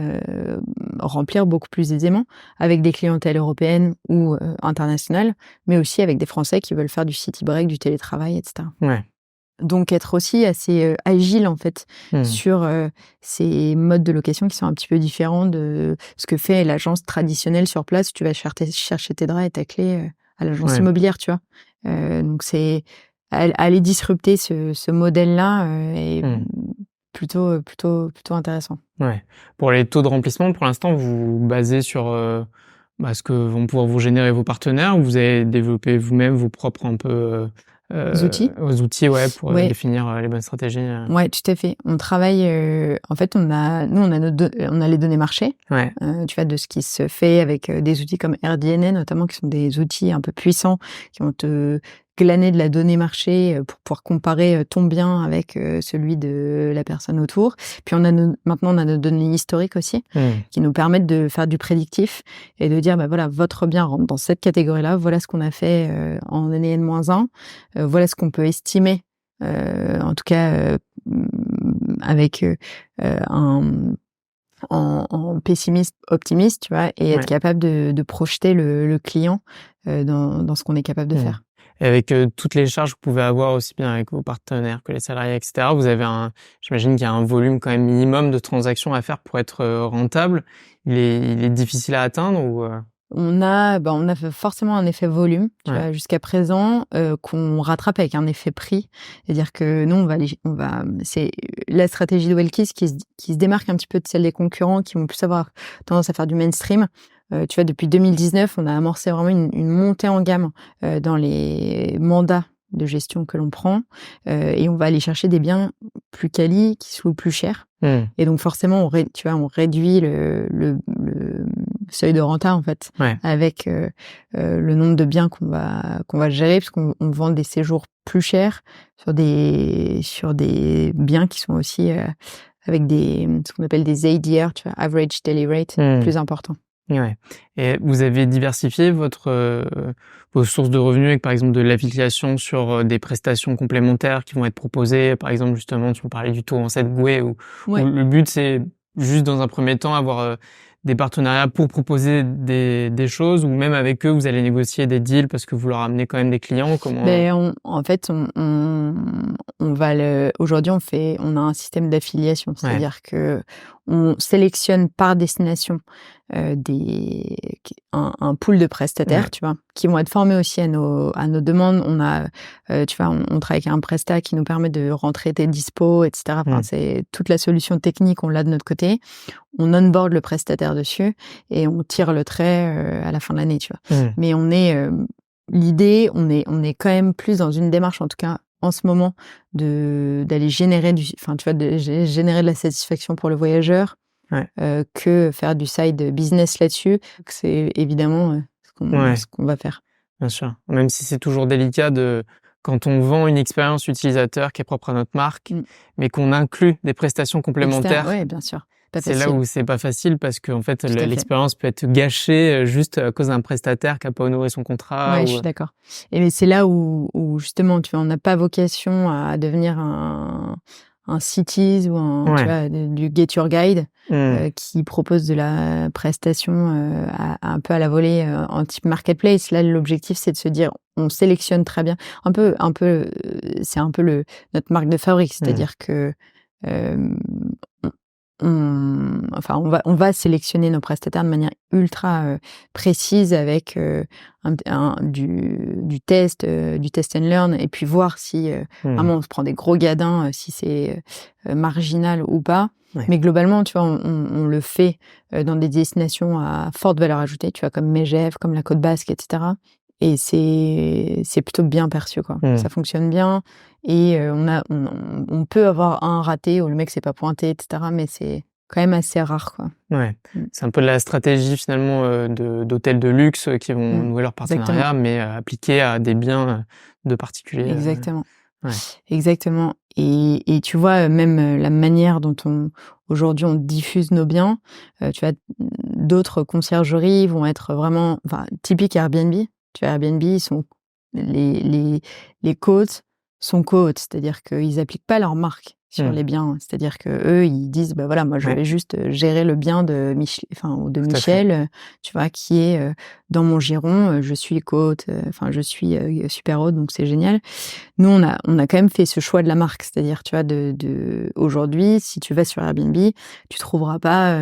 remplir beaucoup plus aisément avec des clientèles européennes ou internationales, mais aussi avec des Français qui veulent faire du city break, du télétravail, etc. Ouais. Donc être aussi assez agile en fait sur ces modes de location qui sont un petit peu différents de ce que fait l'agence traditionnelle sur place. Tu vas chercher tes draps et ta clé à l'agence immobilière, tu vois. Donc c'est aller disrupter ce modèle-là est plutôt intéressant. Ouais. Pour les taux de remplissement, pour l'instant, vous vous basez sur ce que vont pouvoir vous générer vos partenaires, ou vous avez développé vous-même vos propres un peu Outils pour définir les bonnes stratégies. Ouais, tout à fait. On travaille. En fait, on a les données marché. Ouais. Tu vois, de ce qui se fait avec des outils comme RDNA notamment, qui sont des outils un peu puissants qui vont te glaner de la donnée marché pour pouvoir comparer ton bien avec celui de la personne autour. Puis maintenant on a nos données historiques aussi qui nous permettent de faire du prédictif et de dire voilà, votre bien rentre dans cette catégorie-là, voilà ce qu'on a fait en année N-1, voilà ce qu'on peut estimer en tout cas avec en pessimiste, optimiste, tu vois, et être capable de projeter le client dans ce qu'on est capable de faire. Et avec toutes les charges que vous pouvez avoir aussi bien avec vos partenaires que les salariés, etc., vous avez j'imagine qu'il y a un volume quand même minimum de transactions à faire pour être rentable. Il est difficile à atteindre ou On a forcément un effet volume, tu vois, jusqu'à présent, qu'on rattrape avec un effet prix. C'est-à-dire que nous, c'est la stratégie de Wellkiss qui se démarque un petit peu de celle des concurrents qui vont plus avoir tendance à faire du mainstream. Tu vois, depuis 2019, on a amorcé vraiment une montée en gamme dans les mandats de gestion que l'on prend, et on va aller chercher des biens plus quali qui soient plus chers. Et donc forcément, on réduit le seuil de renta en fait, avec le nombre de biens qu'on va gérer, parce qu'on vend des séjours plus chers sur des biens qui sont aussi avec ce qu'on appelle des ADR, tu vois, average daily rate, plus importants. Ouais. Et vous avez diversifié vos sources de revenus avec, par exemple, de l'affiliation sur des prestations complémentaires qui vont être proposées. Par exemple, justement, tu me parlais du tour en 7 bouées où le but, c'est juste dans un premier temps avoir des partenariats pour proposer des choses, ou même avec eux, vous allez négocier des deals parce que vous leur amenez quand même des clients. Comment... en fait, on va aujourd'hui, on a un système d'affiliation, c'est-à-dire que on sélectionne par destination un pool de prestataires, tu vois, qui vont être formés aussi à nos demandes. On a, tu vois, on travaille avec un prestat qui nous permet de rentrer tes dispos, etc. Enfin, c'est toute la solution technique, on l'a de notre côté. On onboard le prestataire dessus et on tire le trait à la fin de l'année, tu vois. Mais l'idée, on est quand même plus dans une démarche, en tout cas en ce moment, d'aller générer générer de la satisfaction pour le voyageur, que faire du side business là-dessus. C'est évidemment ce qu'on va faire. Bien sûr. Même si c'est toujours délicat quand on vend une expérience utilisateur qui est propre à notre marque, mais qu'on inclut des prestations complémentaires. Oui, bien sûr. C'est là où c'est pas facile, parce que en fait l'expérience peut être gâchée juste à cause d'un prestataire qui a pas honoré son contrat. Ouais, je suis d'accord. Et c'est là où justement, tu vois, on n'a pas vocation à devenir un Cities ou tu vois, du Get Your Guide qui propose de la prestation un peu à la volée en type marketplace. Là, l'objectif, c'est de se dire, on sélectionne très bien. C'est un peu notre marque de fabrique, c'est-à-dire que on va sélectionner nos prestataires de manière ultra précise avec du test and learn, et puis voir si vraiment on se prend des gros gadins, si c'est marginal ou pas. Mais globalement, tu vois, on le fait dans des destinations à forte valeur ajoutée, tu vois, comme Megève, comme la Côte Basque, etc. Et c'est plutôt bien perçu, quoi. Ça fonctionne bien. Et on peut avoir un raté où le mec s'est pas pointé, etc. Mais c'est quand même assez rare, quoi. Ouais, c'est un peu de la stratégie finalement d'hôtels de luxe qui vont nouer leur partenariat, mais appliqué à des biens de particuliers. Exactement. Ouais. Exactement. Et tu vois, même la manière dont aujourd'hui on diffuse nos biens, tu vois, d'autres conciergeries vont être vraiment, enfin, typiques Airbnb. Tu vois, Airbnb, ils sont les quotes sont quotes, c'est-à-dire qu'ils appliquent pas leur marque sur les biens. C'est-à-dire que eux, ils disent, bah voilà, moi je vais juste gérer le bien de Michel, tu vois, qui est dans mon giron. Je suis quote, enfin je suis super haute, donc c'est génial. Nous, on a quand même fait ce choix de la marque, c'est-à-dire, tu vois, aujourd'hui, si tu vas sur Airbnb, tu trouveras pas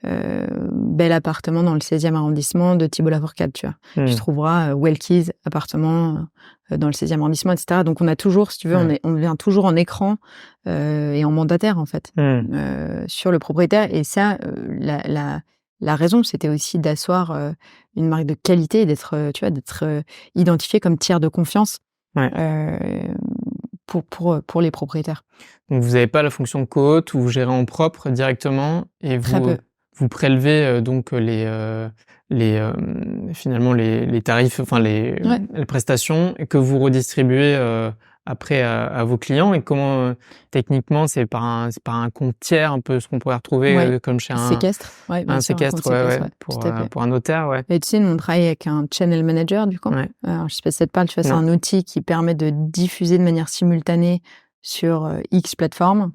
bel appartement dans le 16e arrondissement de Thibault Lafourcade, tu vois. Tu trouveras Welkies appartement dans le 16e arrondissement, etc. Donc on a toujours, si tu veux, on vient toujours en écran et en mandataire en fait sur le propriétaire. Et ça, la raison, c'était aussi d'asseoir une marque de qualité et d'être, tu vois, d'être identifié comme tiers de confiance. Pour les propriétaires. Donc vous n'avez pas la fonction co-hôte où vous gérez en propre directement et vous prélevez donc finalement les tarifs, enfin les prestations et que vous redistribuez après à vos clients. Et comment techniquement c'est par un compte tiers, un peu ce qu'on pourrait retrouver comme chez un séquestre, un séquestre, pour un notaire, Et tu sais, nous on travaille avec un channel manager du coup. Alors, je sais pas si ça te parle, tu vois, c'est un outil qui permet de diffuser de manière simultanée sur X plateformes.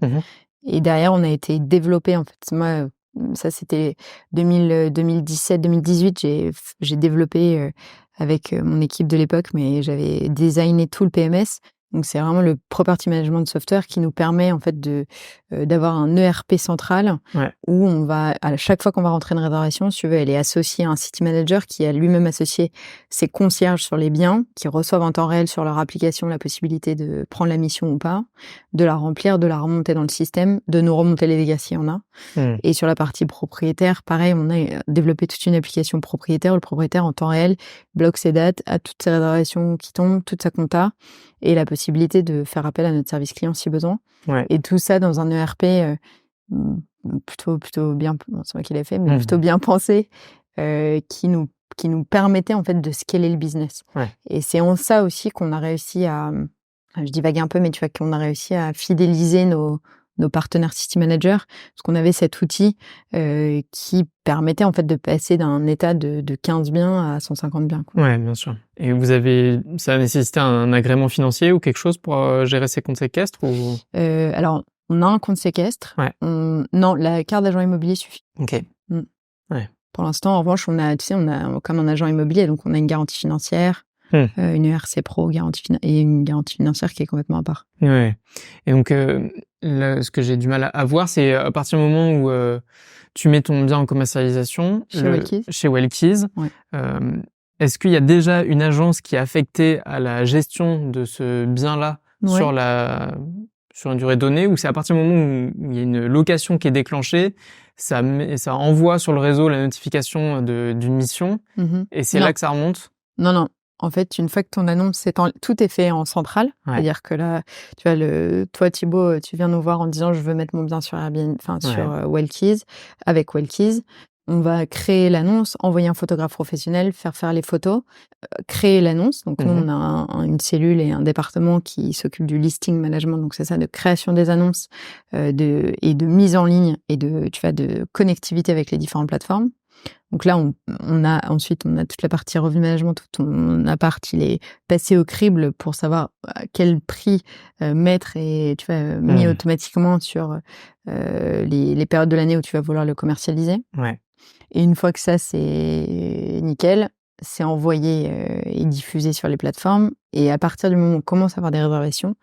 Et derrière, on a été développé en fait. Moi, ça c'était 2017-2018, j'ai développé avec mon équipe de l'époque, mais j'avais designé tout le PMS. Donc c'est vraiment le property management software qui nous permet en fait d'avoir un ERP central où on va, à chaque fois qu'on va rentrer une réservation, si tu veux, elle est associée à un city manager qui a lui-même associé ses concierges sur les biens, qui reçoivent en temps réel sur leur application la possibilité de prendre la mission ou pas, de la remplir, de la remonter dans le système, de nous remonter les dégâts s'il y en a. Et sur la partie propriétaire, pareil, on a développé toute une application propriétaire où le propriétaire en temps réel bloque ses dates, a toutes ses réservations qui tombent, toute sa compta, et la possibilité de faire appel à notre service client si besoin. Et tout ça dans un ERP plutôt bien, c'est moi qui l'ai fait, mais plutôt bien pensé, qui nous permettait en fait de scaler le business. Et c'est en ça aussi qu'on a réussi je divague un peu, mais tu vois, qu'on a réussi à fidéliser nos partenaires city managers, parce qu'on avait cet outil qui permettait en fait de passer d'un état de 15 biens à 150 biens. Ouais, bien sûr. Et ça a nécessité un agrément financier ou quelque chose pour gérer ces comptes séquestres ou... Alors, on a un compte séquestre. Non, la carte d'agent immobilier suffit. Ok. Pour l'instant, en revanche, on a comme un agent immobilier, donc on a une garantie financière. Une ERC Pro et une garantie financière qui est complètement à part. Ouais. Et donc, là, ce que j'ai du mal à voir, c'est à partir du moment où tu mets ton bien en commercialisation chez Welkies, est-ce qu'il y a déjà une agence qui est affectée à la gestion de ce bien-là sur une durée donnée, ou c'est à partir du moment où il y a une location qui est déclenchée, ça envoie sur le réseau la notification d'une mission, et c'est là que ça remonte? Non. En fait, une fois que ton annonce tout est fait en centrale, c'est-à-dire que là, tu vois, toi Thibaut, tu viens nous voir en disant je veux mettre mon bien sur Airbnb, sur Welkies, avec Welkies. On va créer l'annonce, envoyer un photographe professionnel, faire les photos, créer l'annonce. Donc nous, on a une cellule et un département qui s'occupe du listing management. Donc c'est ça, de création des annonces, et de mise en ligne et de connectivité avec les différentes plateformes. Donc là, ensuite on a toute la partie revenu management, toute la partie, il est passé au crible pour savoir à quel prix mettre, et tu vois, mis automatiquement sur les périodes de l'année où tu vas vouloir le commercialiser. Et une fois que ça c'est nickel, c'est envoyé et diffusé sur les plateformes. Et à partir du moment où on commence à avoir des réservations,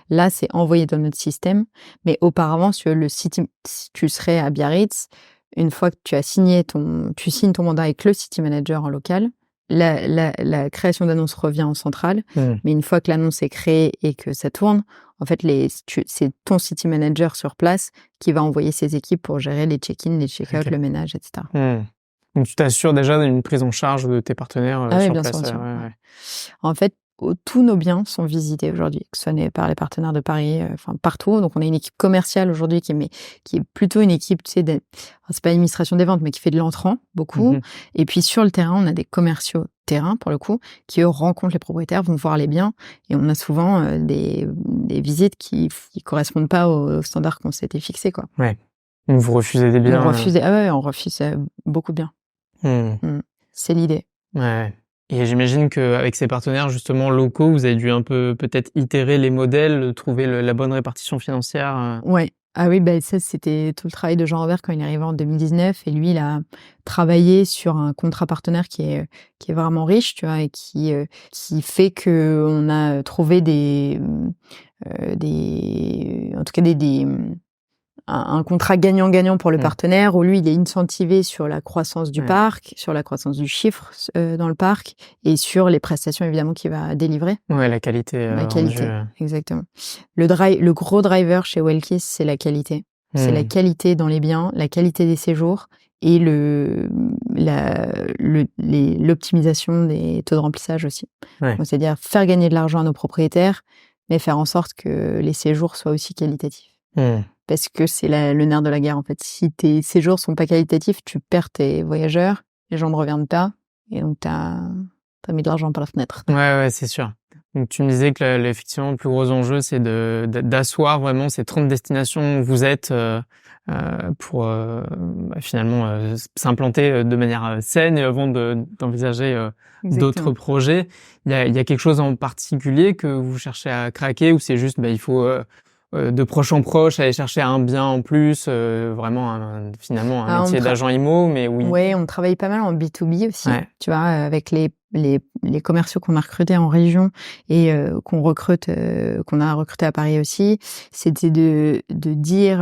là c'est envoyé dans notre système. Mais auparavant, sur le site, si tu serais à Biarritz, une fois que tu signes ton mandat avec le city manager en local, la création d'annonce revient en centrale. Mais une fois que l'annonce est créée et que ça tourne, en fait, c'est ton city manager sur place qui va envoyer ses équipes pour gérer les check-in, les check-out, le ménage, etc. Donc tu t'assures déjà d'une prise en charge de tes partenaires sur bien place. sûr. En fait, tous nos biens sont visités aujourd'hui, que ce soit par les partenaires de Paris, enfin partout. Donc on a une équipe commerciale aujourd'hui qui est plutôt une équipe, tu sais, c'est pas l'administration des ventes, mais qui fait de l'entrant beaucoup. Mmh. Et puis sur le terrain, on a des commerciaux terrain pour le coup, qui eux rencontrent les propriétaires, vont voir les biens, et on a souvent des visites qui correspondent pas aux standards qu'on s'était fixés, quoi. Ouais. Donc vous refusez des biens. On refusait, ah ouais, on refuse beaucoup de biens. C'est l'idée. Ouais. Et j'imagine qu'avec ces partenaires justement locaux, vous avez dû un peu peut-être itérer les modèles, trouver la bonne répartition financière. Ouais. Ah oui, bah ça c'était tout le travail de Jean-Robert quand il est arrivé en 2019, et lui il a travaillé sur un contrat partenaire qui est vraiment riche, tu vois, et qui fait que on a trouvé en tout cas un contrat gagnant-gagnant pour le partenaire, où lui, il est incentivé sur la croissance du parc, sur la croissance du chiffre dans le parc, et sur les prestations évidemment qu'il va délivrer. Ouais, la qualité. La qualité, exactement. Le gros driver chez Wellkiss, c'est la qualité. C'est la qualité dans les biens, la qualité des séjours et l'optimisation des taux de remplissage aussi. Ouais. Donc, c'est-à-dire faire gagner de l'argent à nos propriétaires, mais faire en sorte que les séjours soient aussi qualitatifs. Parce que c'est le nerf de la guerre, en fait. Si tes séjours sont pas qualitatifs, tu perds tes voyageurs, les gens ne reviennent pas, et donc t'as mis de l'argent par la fenêtre. Ouais, c'est sûr. Donc tu me disais que effectivement, le plus gros enjeu, c'est d'asseoir vraiment ces 30 destinations où vous êtes pour finalement s'implanter de manière saine, et avant d'envisager d'autres projets. Il y a quelque chose en particulier que vous cherchez à craquer, ou c'est juste il faut de proche en proche aller chercher un bien en plus, vraiment finalement un métier d'agent IMO, mais oui. Ouais, on travaille pas mal en B2B aussi, tu vois, avec les commerciaux qu'on a recrutés en région et qu'on a recruté à Paris aussi. C'était de dire,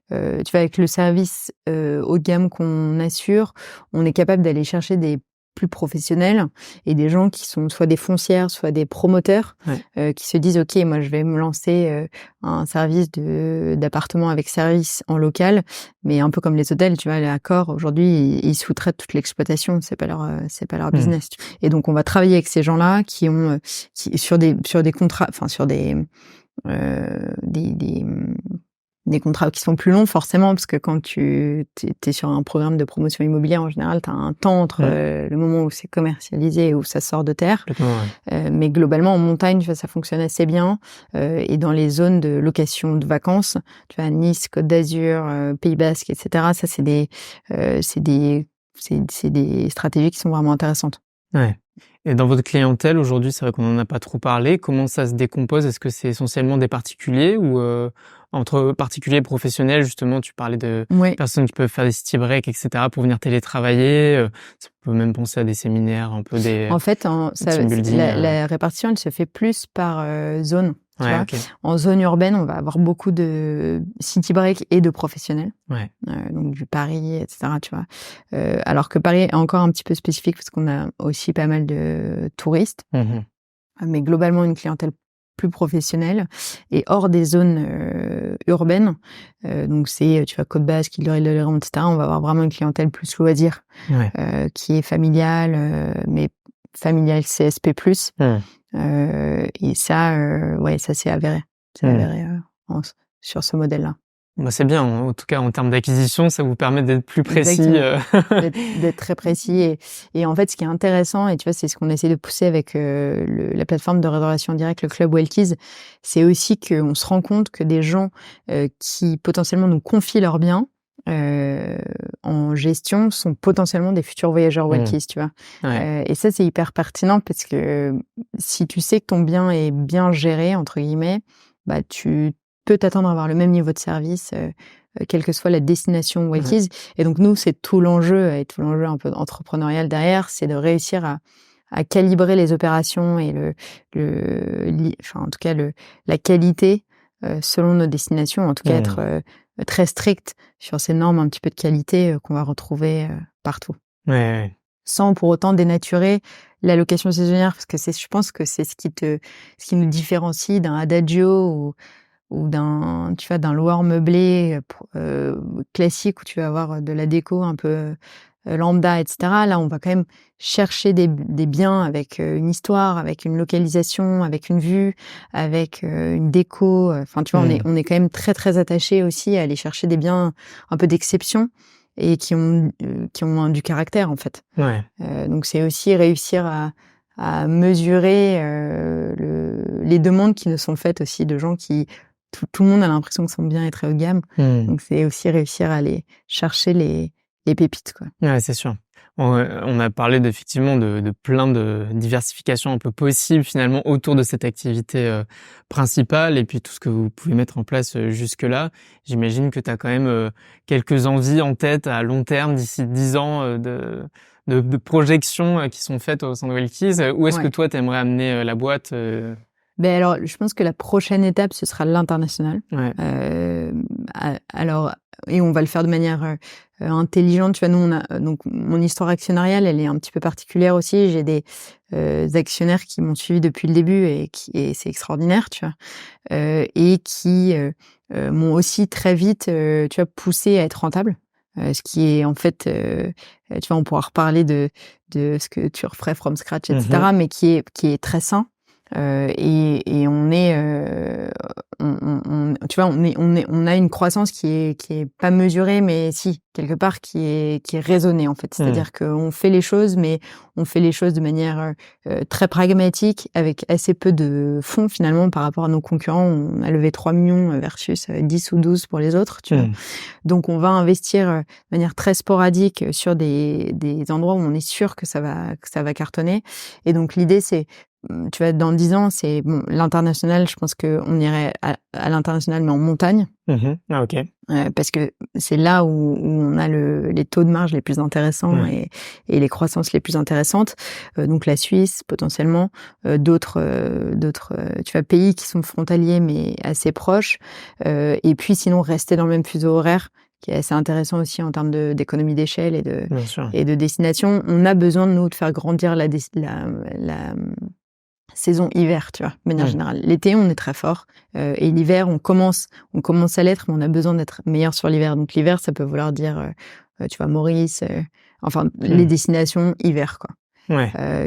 tu vois, avec le service haut de gamme qu'on assure, on est capable d'aller chercher des plus professionnels et des gens qui sont soit des foncières, soit des promoteurs, qui se disent ok, moi je vais me lancer un service d'appartement avec service en local, mais un peu comme les hôtels, tu vois, les Accor aujourd'hui ils sous-traitent toute l'exploitation, c'est pas leur business. Et donc on va travailler avec ces gens-là qui sur des contrats, enfin sur des contrats qui sont plus longs forcément, parce que quand tu es sur un programme de promotion immobilière, en général, tu as un temps entre le moment où c'est commercialisé et où ça sort de terre. Mais globalement, en montagne, tu vois, ça fonctionne assez bien. Et dans les zones de location de vacances, tu vois, Nice, Côte d'Azur, Pays Basque, etc., ça, c'est des stratégies qui sont vraiment intéressantes. Ouais. Et dans votre clientèle aujourd'hui, c'est vrai qu'on en a pas trop parlé. Comment ça se décompose? Est-ce que c'est essentiellement des particuliers, ou entre particuliers et professionnels, justement, tu parlais de personnes qui peuvent faire des city breaks, etc., pour venir télétravailler. Ça peut même penser à des séminaires, un peu des. En fait, la répartition, elle se fait plus par zone. Tu vois, en zone urbaine, on va avoir beaucoup de city break et de professionnels, donc du Paris, etc. Tu vois, alors que Paris est encore un petit peu spécifique parce qu'on a aussi pas mal de touristes, mais globalement une clientèle plus professionnelle et hors des zones urbaines. Donc c'est, tu vois, Côte Basque, Île-de-Ré, etc. On va avoir vraiment une clientèle plus loisir, qui est familiale, mais familiale CSP+. Et ça, ça c'est avéré. C'est avéré sur ce modèle-là. Bah c'est bien, en tout cas en termes d'acquisition, ça vous permet d'être plus précis. D'être très précis. Et en fait, ce qui est intéressant, et tu vois, c'est ce qu'on essaie de pousser avec la plateforme de réservation directe, le Club Wellkiss, c'est aussi qu'on se rend compte que des gens qui potentiellement nous confient leurs biens en gestion sont potentiellement des futurs voyageurs Wellkiss, tu vois. Et ça, c'est hyper pertinent parce que si tu sais que ton bien est bien géré, entre guillemets, bah tu peux t'attendre à avoir le même niveau de service, quelle que soit la destination Wellkiss. Et donc nous, c'est tout l'enjeu, et tout l'enjeu un peu entrepreneurial derrière, c'est de réussir à calibrer les opérations et en tout cas la qualité selon nos destinations, en tout cas être très strict sur ces normes un petit peu de qualité qu'on va retrouver partout. Sans pour autant dénaturer la location saisonnière, parce que je pense que c'est ce qui nous différencie d'un Adagio ou d'un loueur meublé classique, où tu vas avoir de la déco un peu lambda, etc. Là, on va quand même chercher des biens avec une histoire, avec une localisation, avec une vue, avec une déco. Enfin, tu vois, on est quand même très très attaché aussi à aller chercher des biens un peu d'exception et qui ont du caractère en fait. Ouais. Donc c'est aussi réussir à mesurer les demandes qui nous sont faites aussi de gens qui tout le monde a l'impression que son bien est très haut de gamme. Donc c'est aussi réussir à aller chercher les pépites, quoi. Ouais, c'est sûr. On a parlé effectivement de plein de diversifications un peu possibles finalement autour de cette activité principale et puis tout ce que vous pouvez mettre en place jusque-là. J'imagine que tu as quand même quelques envies en tête à long terme d'ici 10 ans de projections qui sont faites au sein de Wellkeys. Où est-ce que toi tu aimerais amener la boîte Ben alors, je pense que la prochaine étape, ce sera l'international. Ouais. Alors, et on va le faire de manière intelligente. Tu vois, nous, on a donc mon histoire actionnariale, elle est un petit peu particulière aussi. J'ai des actionnaires qui m'ont suivi depuis le début et c'est extraordinaire, tu vois, et qui m'ont aussi très vite, tu vois, poussé à être rentable. Ce qui est en fait, tu vois, on pourra reparler de ce que tu referais from scratch, etc., mais qui est très sain. Et on est, tu vois, on a une croissance qui est pas mesurée, mais si quelque part qui est raisonnée en fait. C'est-à-dire qu'on fait les choses, mais on fait les choses de manière très pragmatique, avec assez peu de fonds finalement par rapport à nos concurrents. On a levé 3 millions versus 10 ou 12 pour les autres, tu vois. Donc on va investir de manière très sporadique sur des endroits où on est sûr que ça va cartonner. Et donc l'idée c'est, tu vois, dans 10 ans, c'est bon, l'international, je pense qu'on irait à l'international, mais en montagne. Ah, ok. Parce que c'est là où on a les taux de marge les plus intéressants et les croissances les plus intéressantes. Donc la Suisse, potentiellement, d'autres, tu vois, pays qui sont frontaliers mais assez proches. Et puis sinon, rester dans le même fuseau horaire, qui est assez intéressant aussi en termes d'économie d'échelle et de destination. On a besoin de de faire grandir la saison hiver, tu vois, de manière générale. L'été, on est très fort, et l'hiver, on commence à l'être, mais on a besoin d'être meilleur sur l'hiver. Donc l'hiver, ça peut vouloir dire, tu vois, Maurice, enfin les destinations hiver, quoi,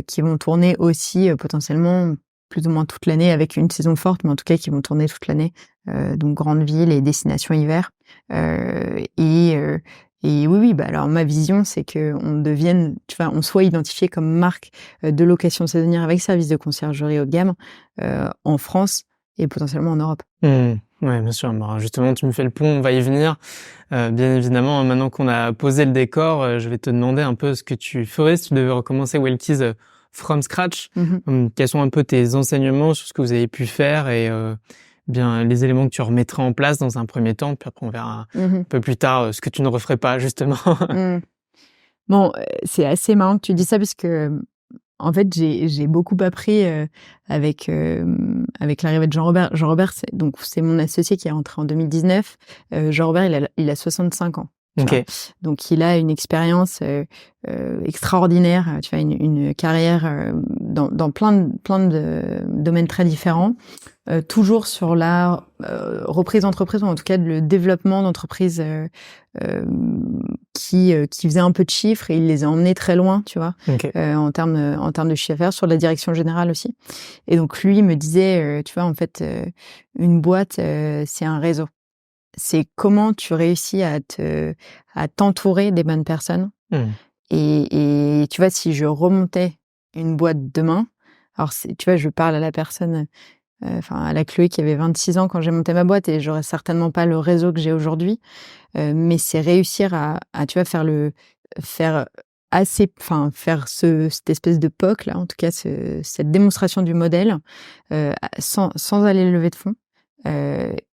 qui vont tourner aussi potentiellement plus ou moins toute l'année avec une saison forte, mais en tout cas qui vont tourner toute l'année. Donc grandes villes et destinations hiver. Et oui, bah alors ma vision, c'est que on devienne, tu vois, on soit identifié comme marque de location saisonnière avec service de conciergerie haut de gamme en France et potentiellement en Europe. Ouais, bien sûr. Alors justement, tu me fais le pont, on va y venir. Bien évidemment, maintenant qu'on a posé le décor, je vais te demander un peu ce que tu ferais si tu devais recommencer Wellkeys from scratch. Quels sont un peu tes enseignements sur ce que vous avez pu faire et bien les éléments que tu remettrais en place dans un premier temps, puis après on verra un peu plus tard ce que tu ne referais pas justement. Bon, c'est assez marrant que tu dis ça parce que en fait j'ai beaucoup appris avec l'arrivée de Jean-Robert. Jean-Robert, c'est mon associé qui est rentré en 2019. Jean-Robert, il a 65 ans. Okay. Donc il a une expérience extraordinaire, tu vois, une carrière dans plein de domaines très différents, toujours sur la reprise d'entreprise, ou en tout cas le développement d'entreprises qui faisaient un peu de chiffres, et il les a emmenés très loin, tu vois, en termes de chiffre d'affaires, sur la direction générale aussi. Et donc lui me disait, tu vois, en fait, une boîte, c'est un réseau. C'est comment tu réussis à t'entourer des bonnes personnes. Et tu vois, si je remontais une boîte demain, alors tu vois, je parle à la personne, à la Chloé qui avait 26 ans quand j'ai monté ma boîte, et j'aurais certainement pas le réseau que j'ai aujourd'hui. Mais c'est réussir à tu vois, faire cette espèce de POC là, en tout cas cette démonstration du modèle, sans aller lever de fonds.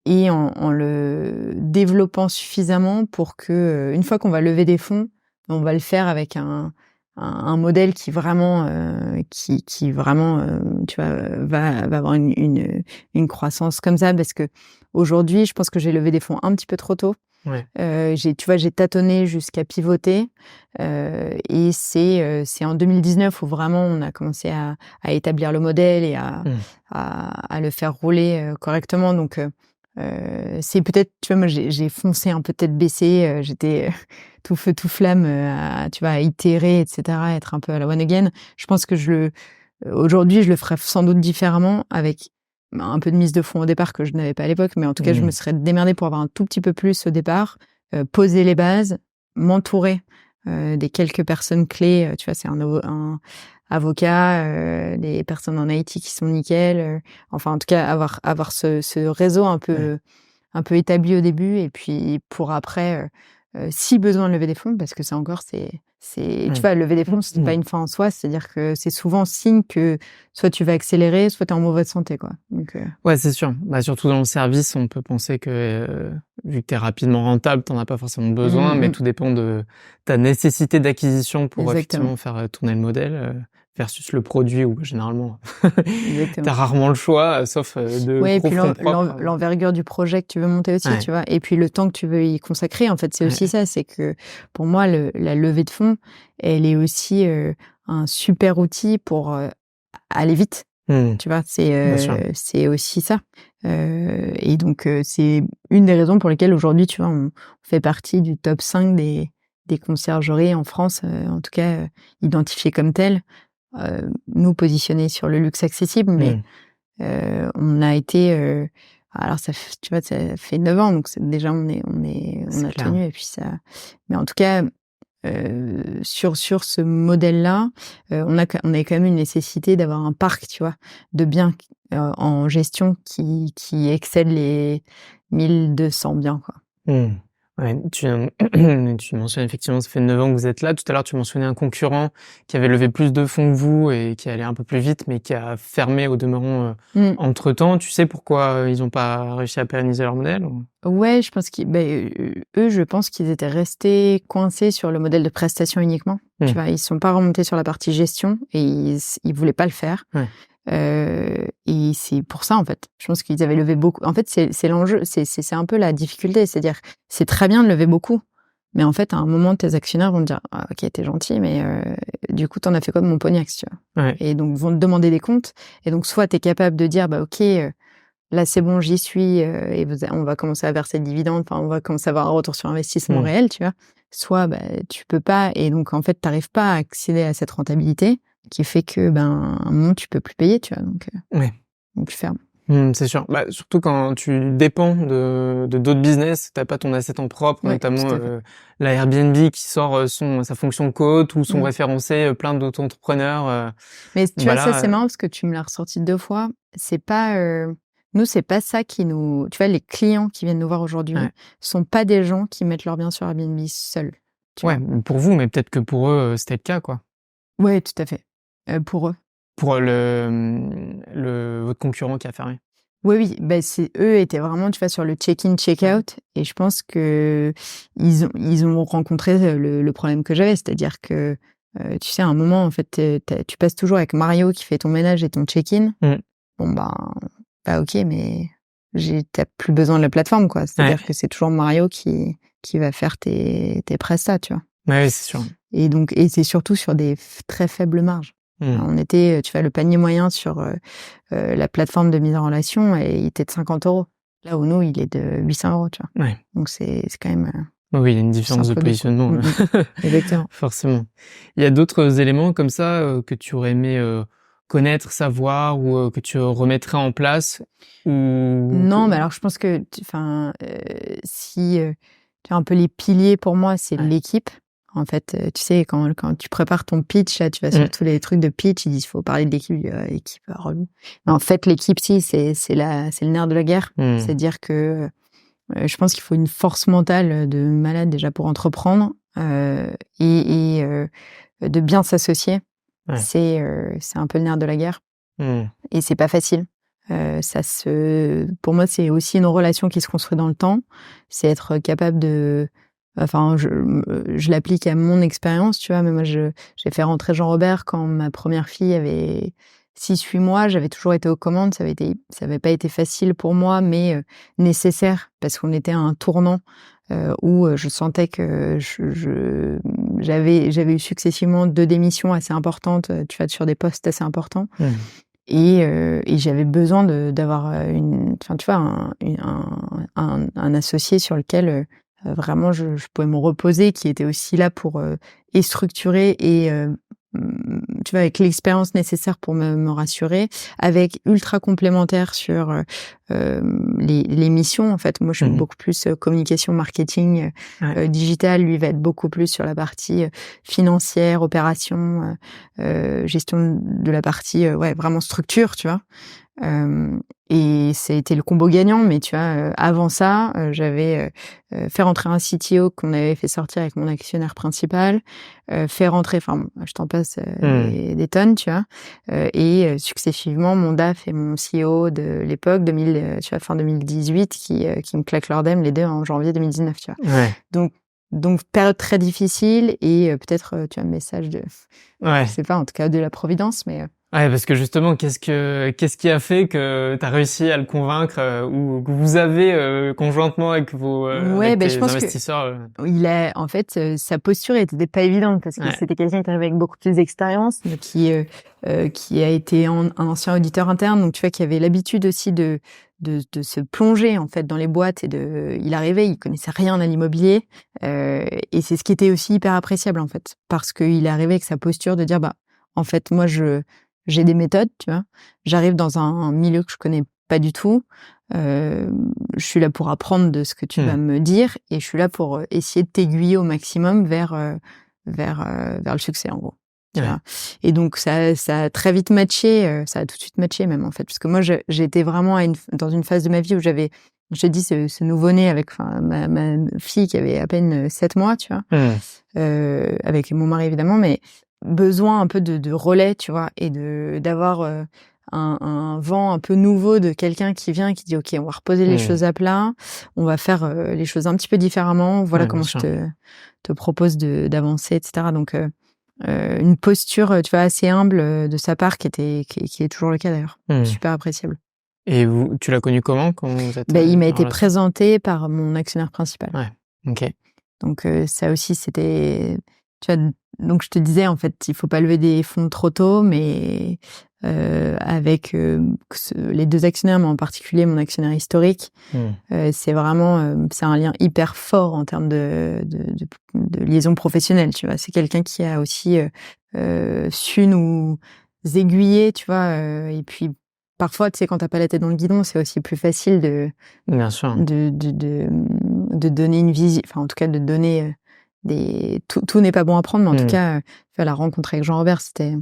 Et en le développant suffisamment pour que, une fois qu'on va lever des fonds, on va le faire avec un modèle qui vraiment, qui vraiment, tu vois, va avoir une croissance comme ça. Parce que aujourd'hui, je pense que j'ai levé des fonds un petit peu trop tôt. J'ai tâtonné jusqu'à pivoter, et c'est en 2019 où vraiment on a commencé à établir le modèle et à le faire rouler correctement. Donc c'est peut-être, tu vois, moi j'ai foncé un peu tête baissée, j'étais tout feu tout flamme, tu vois, à itérer, etc., être un peu à la one again. Je pense que aujourd'hui, je le ferais sans doute différemment avec un peu de mise de fonds au départ que je n'avais pas à l'époque, mais en tout cas, je me serais démerdée pour avoir un tout petit peu plus au départ, poser les bases, m'entourer des quelques personnes clés. Tu vois, c'est un avocat, des personnes en IT qui sont nickel. Enfin, en tout cas, avoir ce réseau un peu établi au début, et puis pour après, si besoin de lever des fonds, parce que ça encore, tu vois, lever des fonds, c'est pas une fin en soi, c'est-à-dire que c'est souvent signe que soit tu vas accélérer, soit tu es en mauvaise santé, quoi. Donc, Ouais, c'est sûr. Bah, surtout dans le service, on peut penser que, vu que tu es rapidement rentable, tu en as pas forcément besoin, mais tout dépend de ta nécessité d'acquisition pour Exactement. effectivement faire tourner le modèle, versus le produit où généralement tu Exactement. as rarement le choix, sauf de Ouais, et gros puis fonds propres. l'envergure du projet que tu veux monter aussi, Ouais. tu vois? Et puis le temps que tu veux y consacrer, en fait, c'est aussi Ouais. ça. C'est que pour moi, la levée de fonds, elle est aussi un super outil pour aller vite. Tu vois? Bien sûr. C'est aussi ça. Et donc, c'est une des raisons pour lesquelles aujourd'hui, tu vois, on fait partie du top 5 des conciergeries en France, en tout cas, identifiées comme telles. Nous positionnés sur le luxe accessible, mais on a été, alors tu vois, ça fait 9 ans, donc déjà on C'est a clair. tenu, et puis ça, mais en tout cas, sur ce modèle-là, on a quand même une nécessité d'avoir un parc, tu vois, de biens, en gestion qui excède les 1200 biens, quoi. Ouais, tu mentionnes effectivement, ça fait 9 ans que vous êtes là. Tout à l'heure, tu mentionnais un concurrent qui avait levé plus de fonds que vous et qui allait un peu plus vite, mais qui a fermé au demeurant, Mmh. entre-temps. Tu sais pourquoi ils ont pas réussi à pérenniser leur modèle ou? Ouais, je pense eux, je pense qu'ils étaient restés coincés sur le modèle de prestation uniquement. Tu vois? Ils sont pas remontés sur la partie gestion, et ils voulaient pas le faire. Ouais. Et c'est pour ça, en fait. Je pense qu'ils avaient levé beaucoup. En fait, c'est l'enjeu, c'est un peu la difficulté. C'est-à-dire, c'est très bien de lever beaucoup, mais en fait, à un moment, tes actionnaires vont te dire: «Ah, OK, t'es gentil, mais du coup, t'en as fait quoi de mon pognac?» Tu vois? Ouais. Et donc, vont te demander des comptes. Et donc, soit t'es capable de dire: «Bah, OK, là, c'est bon, j'y suis, et on va commencer à verser le dividende, enfin, on va commencer à avoir un retour sur investissement réel», tu vois? Soit, bah, tu peux pas, et donc en fait, t'arrives pas à accéder à cette rentabilité qui fait que, ben, à un moment, tu peux plus payer, tu vois? Ouais. Donc tu fermes. C'est sûr. Bah, surtout quand tu dépends de d'autres business, t'as pas ton asset en propre, Ouais, notamment, tout à fait. la Airbnb qui sort, sa fonction co-hôte où sont Mmh. référencés, plein d'auto-entrepreneurs, Mais tu vois, ça, voilà, c'est marrant parce que tu me l'as ressorti 2 fois. C'est pas, nous, c'est pas ça qui nous, tu vois, les clients qui viennent nous voir aujourd'hui ouais. sont pas des gens qui mettent leurs biens sur Airbnb seuls, tu Ouais, vois? pour vous, mais peut-être que pour eux, c'était le cas, quoi. Ouais, tout à fait. Pour eux. Pour, votre concurrent qui a fermé. Oui, oui, bah, eux étaient vraiment, tu vois, sur le check-in, check-out, et je pense que ils ont rencontré le problème que j'avais. C'est-à-dire que, tu sais, à un moment, en fait, tu passes toujours avec Mario qui fait ton ménage et ton check-in. Bon, ben, bah, OK, mais tu plus besoin de la plateforme, quoi. Ouais. C'est-à-dire que c'est toujours Mario qui va faire tes prestats, tu vois? Ouais, c'est sûr. Et donc, c'est surtout sur des très faibles marges. On était, tu vois, le panier moyen sur, la plateforme de mise en relation, et il était de 50 €. Là où nous, il est de 800 €, tu vois? Ouais. Donc c'est quand même, Oui, il y a une c'est différence de entre 2, quoi. positionnement, Exactement. forcément. Il y a d'autres éléments comme ça, que tu aurais aimé, connaître, savoir ou, que tu remettrais en place ou que Non, mais alors je pense que enfin, si, tu vois, un peu les piliers pour moi, c'est ouais. l'équipe. En fait, tu sais, quand tu prépares ton pitch, là, tu vas sur tous les trucs de pitch, ils disent: «Faut parler de l'équipe», équipe, relou. Mais en fait, l'équipe, si, c'est le nerf de la guerre. C'est-à-dire que, je pense qu'il faut une force mentale de malade déjà pour entreprendre, et de bien s'associer. Ouais. C'est un peu le nerf de la guerre, Mmh. et c'est pas facile. Pour moi, c'est aussi une relation qui se construit dans le temps. C'est être capable de, enfin, je l'applique à mon expérience, tu vois, mais moi, j'ai fait rentrer Jean-Robert quand ma première fille avait 6-8 mois. J'avais toujours été aux commandes. Ça avait pas été facile pour moi, mais nécessaire, parce qu'on était à un tournant, où je sentais que j'avais eu successivement 2 démissions assez importantes, tu vois, sur des postes assez importants. et j'avais besoin d'avoir enfin tu vois un associé sur lequel vraiment je pouvais me reposer, qui était aussi là pour et structurer et tu vois, avec l'expérience nécessaire pour me rassurer, avec ultra complémentaire sur les missions. En fait, moi, je suis beaucoup plus communication, marketing, digital. Lui va être beaucoup plus sur la partie financière, opération, gestion de la partie vraiment structure, tu vois. Et ça a été le combo gagnant, mais tu vois, avant ça, j'avais fait rentrer un CTO qu'on avait fait sortir avec mon actionnaire principal, fait rentrer, enfin, je t'en passe des tonnes, tu vois, et successivement mon DAF et mon CEO de l'époque, tu vois, fin 2018, qui me claquent l'ordem les deux en janvier 2019, tu vois. Ouais. Donc période très difficile et peut-être tu vois, message de, Ouais. je sais pas, en tout cas de la providence, mais Ouais, parce que justement, qu'est-ce qui a fait que tu as réussi à le convaincre ou que vous avez conjointement avec avec je tes pense que investisseurs il a, en fait, sa posture était pas évidente parce que Ouais. c'était quelqu'un qui arrivait avec beaucoup plus d'expérience, mais qui a été un ancien auditeur interne, donc tu vois, qui avait l'habitude aussi de se plonger en fait dans les boîtes il arrivait, il connaissait rien à l'immobilier, et c'est ce qui était aussi hyper appréciable en fait, parce qu'il arrivait avec sa posture de dire bah en fait moi j'ai des méthodes, tu vois, j'arrive dans un milieu que je connais pas du tout. Je suis là pour apprendre de ce que tu vas me dire et je suis là pour essayer de t'aiguiller au maximum vers le succès en gros. Tu vois. Et donc ça a très vite matché, ça a tout de suite matché même en fait, parce que moi j'étais vraiment dans une phase de ma vie où j'avais, je te dis, ce nouveau-né avec ma fille qui avait à peine 7 mois, tu vois, avec mon mari évidemment, mais besoin un peu de relais, tu vois, et d'avoir un vent un peu nouveau de quelqu'un qui vient et qui dit ok, on va reposer les choses à plat, on va faire les choses un petit peu différemment, voilà comment je te propose d'avancer, etc. Donc une posture, tu vois, assez humble de sa part qui est toujours le cas d'ailleurs, super appréciable. Et tu l'as connu comment quand vous êtes Il m'a en été relation présenté par mon actionnaire principal. Ouais, ok. Donc ça aussi c'était, tu vois, donc je te disais en fait il faut pas lever des fonds trop tôt, mais avec les deux actionnaires, mais en particulier mon actionnaire historique, c'est vraiment c'est un lien hyper fort en termes de liaison professionnelle, tu vois. C'est quelqu'un qui a aussi su nous aiguiller, tu vois, et puis parfois, tu sais, quand t'as pas la tête dans le guidon, c'est aussi plus facile Bien sûr. de donner une vision, enfin en tout cas de donner tout n'est pas bon à prendre, mais en tout cas la rencontre avec Jean-Robert, c'était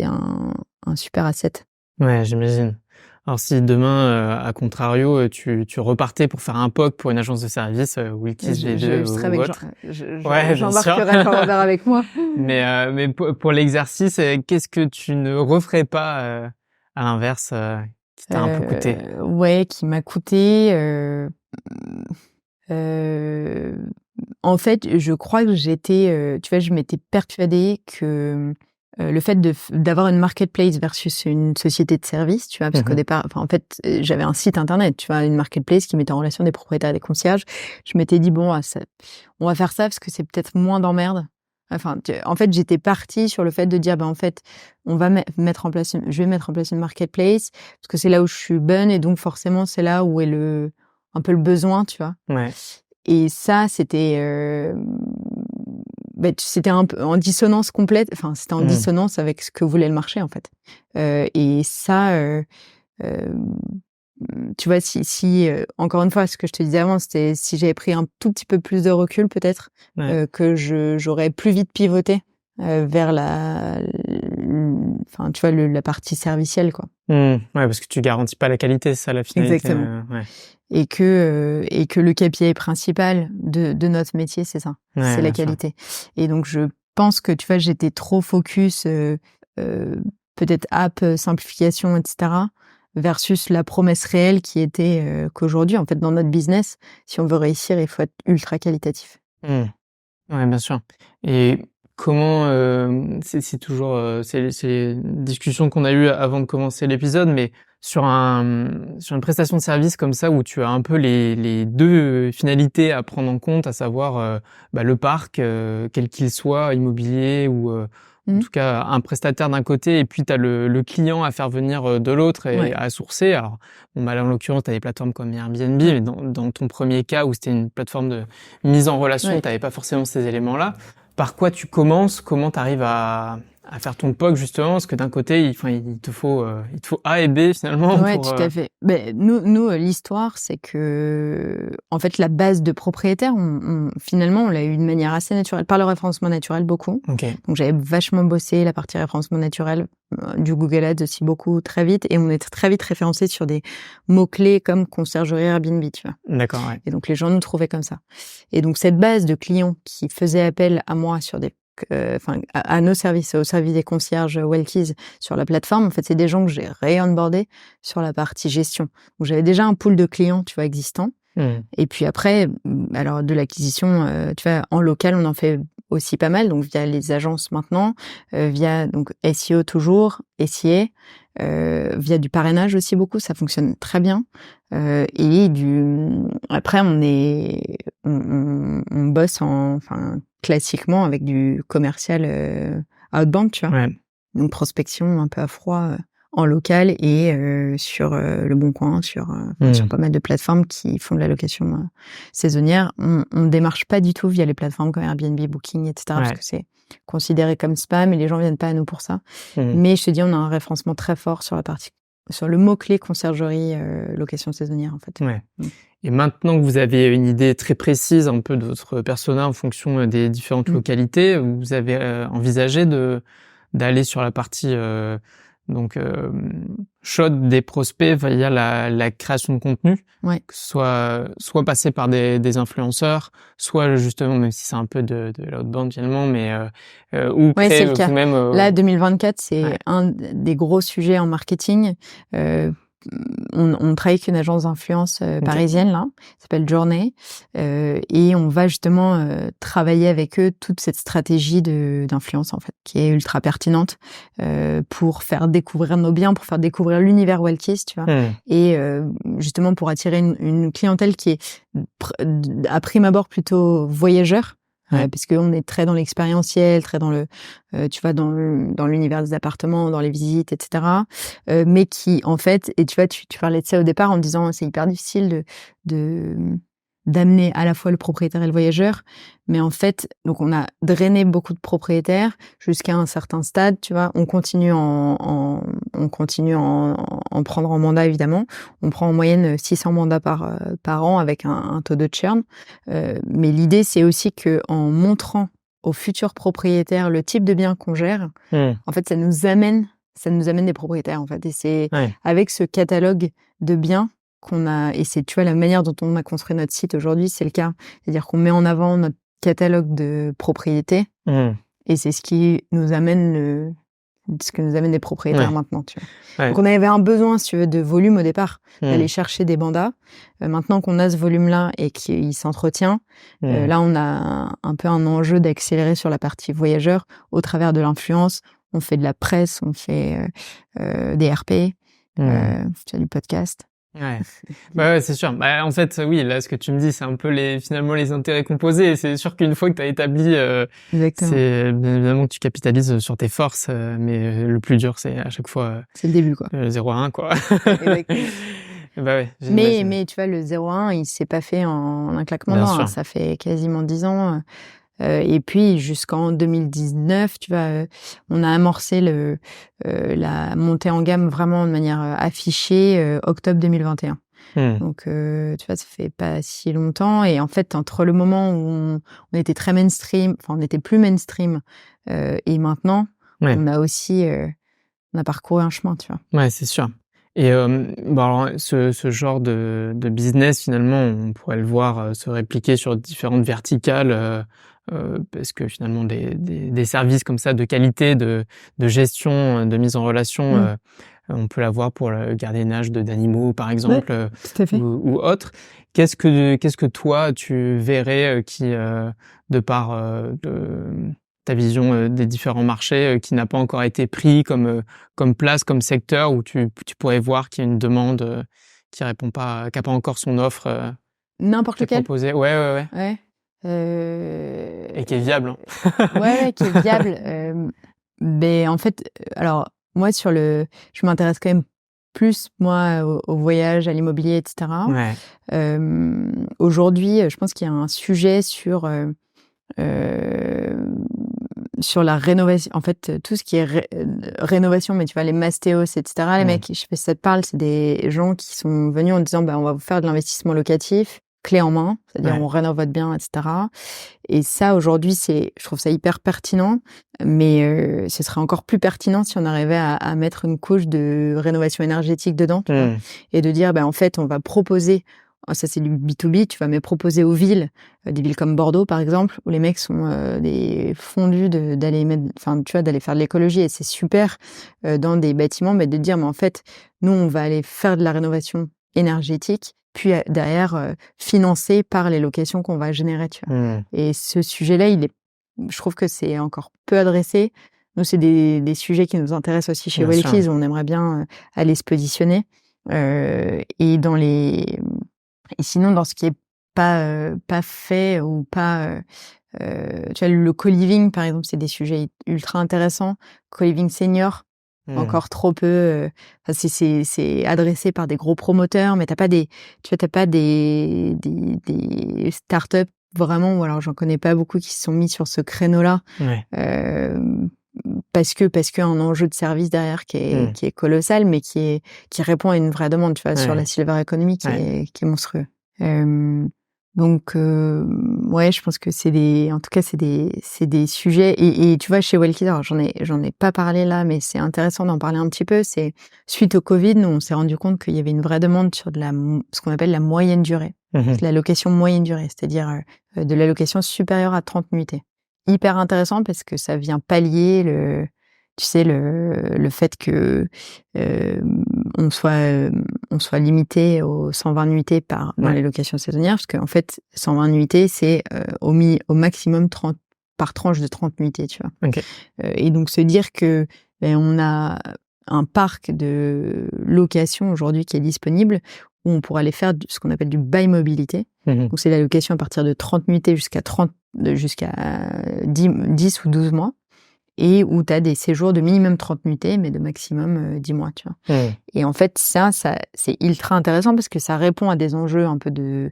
un super asset. Ouais, j'imagine. Alors si demain, à contrario, tu repartais pour faire un POC pour une agence de service, Wilkis V2 Je serais ou avec autre. Ouais, bien sûr. j'embarquerai Jean-Robert avec moi. Mais pour l'exercice, qu'est-ce que tu ne referais pas à l'inverse, qui t'a un peu coûté? Ouais, qui m'a coûté. En fait, je crois que tu vois, je m'étais persuadée que le fait d'avoir une marketplace versus une société de service, tu vois, parce qu'au départ, enfin, en fait, j'avais un site internet, tu vois, une marketplace qui mettait en relation des propriétaires et des concierges. Je m'étais dit bon, on va faire ça parce que c'est peut-être moins d'emmerde. Enfin, en fait, j'étais partie sur le fait de dire, en fait, je vais mettre en place une marketplace parce que c'est là où je suis bonne et donc forcément c'est là où est un peu le besoin, tu vois. Ouais. Et ça, c'était un peu en dissonance complète. Enfin, c'était en dissonance avec ce que voulait le marché, en fait. Et ça, tu vois, si encore une fois, ce que je te disais avant, c'était si j'avais pris un tout petit peu plus de recul, peut-être que j'aurais plus vite pivoté vers enfin, tu vois, la partie servicielle, quoi. Ouais, parce que tu garantis pas la qualité, c'est ça la finalité. Exactement. Ouais. Et que le KPI principal de notre métier, c'est ça, Ouais, c'est la bien sûr. qualité. Et donc je pense que tu vois, j'étais trop focus peut-être app simplification, etc. versus la promesse réelle qui était qu'aujourd'hui, en fait, dans notre business, si on veut réussir, il faut être ultra qualitatif. Ouais, bien sûr. Et comment c'est toujours c'est les discussions qu'on a eues avant de commencer l'épisode, mais sur une prestation de service comme ça où tu as un peu les deux finalités à prendre en compte, à savoir le parc, quel qu'il soit, immobilier ou en Mmh. tout cas un prestataire d'un côté et puis tu as le client à faire venir de l'autre et Ouais. à sourcer. Alors là en l'occurrence tu as des plateformes comme Airbnb, mais dans ton premier cas où c'était une plateforme de mise en relation, Ouais. tu n'avais pas forcément ces éléments-là. Par quoi tu commences? Comment tu arrives à faire ton POC justement, parce que d'un côté, il te faut A et B finalement Ouais, pour. tout à fait. Ben nous, l'histoire, c'est que, en fait, la base de propriétaire, finalement, on l'a eu de manière assez naturelle, par le référencement naturel, beaucoup. Ok. Donc, j'avais vachement bossé la partie référencement naturel, du Google Ads aussi beaucoup, très vite, et on est très vite référencé sur des mots-clés comme conciergerie Airbnb, tu vois. D'accord, ouais. Et donc, les gens nous trouvaient comme ça. Et donc, cette base de clients qui faisaient appel à moi sur des à nos services, au service des concierges Wellkeys sur la plateforme, en fait, c'est des gens que j'ai ré-onboardés sur la partie gestion. Donc, j'avais déjà un pool de clients, tu vois, existants. Et puis après, alors de l'acquisition, tu vois, en local, on en fait aussi pas mal, donc via les agences maintenant, via donc SEO toujours, SIA, via du parrainage aussi beaucoup, ça fonctionne très bien. Et après, on bosse classiquement avec du commercial outbound, tu vois. Ouais. Donc prospection un peu à froid en local et sur Le Bon Coin, sur pas mal de plateformes qui font de la location saisonnière. On démarche pas du tout via les plateformes comme Airbnb, Booking, etc. Parce que c'est considéré comme spam et les gens viennent pas à nous pour ça. Mais je te dis, on a un référencement très fort sur le mot-clé conciergerie, location saisonnière, en fait. Ouais. Et maintenant que vous avez une idée très précise un peu de votre persona en fonction des différentes localités, vous avez envisagé d'aller sur la partie chaude des prospects via la création de contenu, Ouais. que ce soit passer par des influenceurs, soit justement, même si c'est un peu de l'outbound finalement, mais ou Ouais, c'est créer le cas. vous-même. Là, 2024, c'est Ouais. un des gros sujets en marketing. On travaille avec une agence d'influence parisienne, là, qui s'appelle Journey, et on va justement travailler avec eux toute cette stratégie d'influence, en fait, qui est ultra pertinente pour faire découvrir nos biens, pour faire découvrir l'univers Wellkeys, tu vois, et justement pour attirer une clientèle qui est à prime abord plutôt voyageur. Parce qu'on est très dans l'expérientiel, très dans tu vois, dans l'univers des appartements, dans les visites, etc. Mais qui, en fait, et tu vois, tu parlais de ça au départ en disant c'est hyper difficile d'amener à la fois le propriétaire et le voyageur. Mais en fait, donc on a drainé beaucoup de propriétaires jusqu'à un certain stade, tu vois. On continue en prendre en mandat, évidemment. On prend en moyenne 600 mandats par an avec un taux de churn. Mais l'idée, c'est aussi que en montrant aux futurs propriétaires le type de bien qu'on gère, en fait, ça nous amène des propriétaires, en fait. Et c'est avec ce catalogue de biens qu'on a, et c'est, tu vois, la manière dont on a construit notre site aujourd'hui, c'est le cas. C'est-à-dire qu'on met en avant notre catalogue de propriétés, et c'est ce qui nous amène des propriétaires maintenant, tu vois. Donc on avait un besoin, si tu veux, de volume au départ, d'aller chercher des mandats. Maintenant qu'on a ce volume-là et qu'il s'entretient, là on a un peu un enjeu d'accélérer sur la partie voyageur au travers de l'influence. On fait de la presse, on fait des RP, tu as du podcast. Ouais, c'est sûr. En fait, oui, là, ce que tu me dis, c'est un peu finalement les intérêts composés. Et c'est sûr qu'une fois que tu as établi, c'est bien évidemment que tu capitalises sur tes forces, mais le plus dur, c'est à chaque fois. C'est le début, quoi. 0 à 1, quoi. Exactement. Mais tu vois, le 0 à 1, il s'est pas fait en un claquement de doigts. Ça fait quasiment 10 ans. Et puis jusqu'en 2019, tu vois, on a amorcé la montée en gamme vraiment de manière affichée octobre 2021. Donc tu vois, ça fait pas si longtemps. Et en fait, entre le moment où on était très mainstream, enfin on était plus mainstream, et maintenant, on a aussi on a parcouru un chemin, tu vois. Ouais, c'est sûr. Et alors, ce genre de business, finalement, on pourrait le voir se répliquer sur différentes verticales, parce que finalement des services comme ça de qualité, de gestion, de mise en relation, on peut l'avoir pour le gardiennage d'animaux, par exemple, tout à fait. ou autre. Qu'est-ce que toi tu verrais qui, de par ta vision des différents marchés qui n'a pas encore été pris comme place, comme secteur où tu pourrais voir qu'il y a une demande qui répond pas, qui a pas encore son offre N'importe lequel. proposée. Ouais. Ouais. Et qui est viable. Ouais, qui est viable. Mais en fait, alors moi je m'intéresse quand même plus moi au voyage, à l'immobilier, etc. Ouais. Aujourd'hui, je pense qu'il y a un sujet sur la rénovation, en fait, tout ce qui est rénovation, mais tu vois, les mastéos, etc. Les mecs, je sais pas si ça te parle, c'est des gens qui sont venus en disant, on va vous faire de l'investissement locatif, clé en main, c'est-à-dire on rénove votre bien, etc. Et ça, aujourd'hui, je trouve ça hyper pertinent, mais ce serait encore plus pertinent si on arrivait à mettre une couche de rénovation énergétique dedans, tu vois, et de dire, en fait, on va proposer, ça c'est du B2B, tu vas me proposer aux villes, des villes comme Bordeaux par exemple, où les mecs sont des fondus d'aller mettre, enfin tu vois, d'aller faire de l'écologie, et c'est super dans des bâtiments, mais de dire en fait nous on va aller faire de la rénovation énergétique, puis derrière financé par les locations qu'on va générer, tu vois. Et ce sujet-là, je trouve que c'est encore peu adressé. Nous, c'est des sujets qui nous intéressent aussi chez Wellkeys, où on aimerait bien aller se positionner. Et sinon, dans ce qui est pas fait ou pas, tu vois, le co-living, par exemple, c'est des sujets ultra intéressants. Co-living senior, encore trop peu. C'est adressé par des gros promoteurs, mais t'as pas des startups vraiment, ou alors j'en connais pas beaucoup qui se sont mis sur ce créneau-là. Parce que un enjeu de service derrière qui est colossal, mais qui répond à une vraie demande, tu vois, sur la silver economy qui est monstrueux. Donc je pense que c'est des sujets, et tu vois, chez Wellkeys, alors j'en ai pas parlé là, mais c'est intéressant d'en parler un petit peu. C'est suite au Covid, nous on s'est rendu compte qu'il y avait une vraie demande sur ce qu'on appelle la moyenne durée, la location moyenne durée, c'est-à-dire de la location supérieure à 30 nuitées. Hyper intéressant parce que ça vient pallier le fait que on soit limité aux 120 nuitées dans les locations saisonnières, parce qu'en fait 120 nuitées c'est au maximum 30 par tranche de 30 nuitées, tu vois. Et donc se dire que on a un parc de location aujourd'hui qui est disponible, où on pourrait aller faire ce qu'on appelle du bail mobilité. Donc c'est la location à partir de 30 nuitées jusqu'à 10 ou 12 mois, et où tu as des séjours de minimum 30 nuitées, mais de maximum 10 mois, tu vois. Et en fait, ça c'est ultra intéressant parce que ça répond à des enjeux un peu de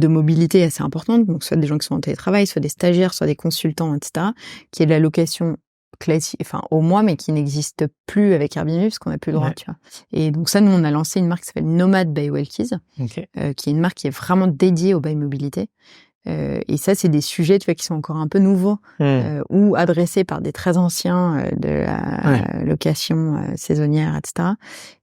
mobilité assez importante, donc soit des gens qui sont en télétravail, soit des stagiaires, soit des consultants, etc., qui est de la location classique, enfin au mois, mais qui n'existe plus avec Airbnb parce qu'on n'a plus le droit, tu vois. Et donc ça, nous on a lancé une marque qui s'appelle Nomad by Wellkeys, qui est une marque qui est vraiment dédiée au bail mobilité. Et ça, c'est des sujets, tu vois, qui sont encore un peu nouveaux, ou adressés par des très anciens de la location saisonnière, etc.,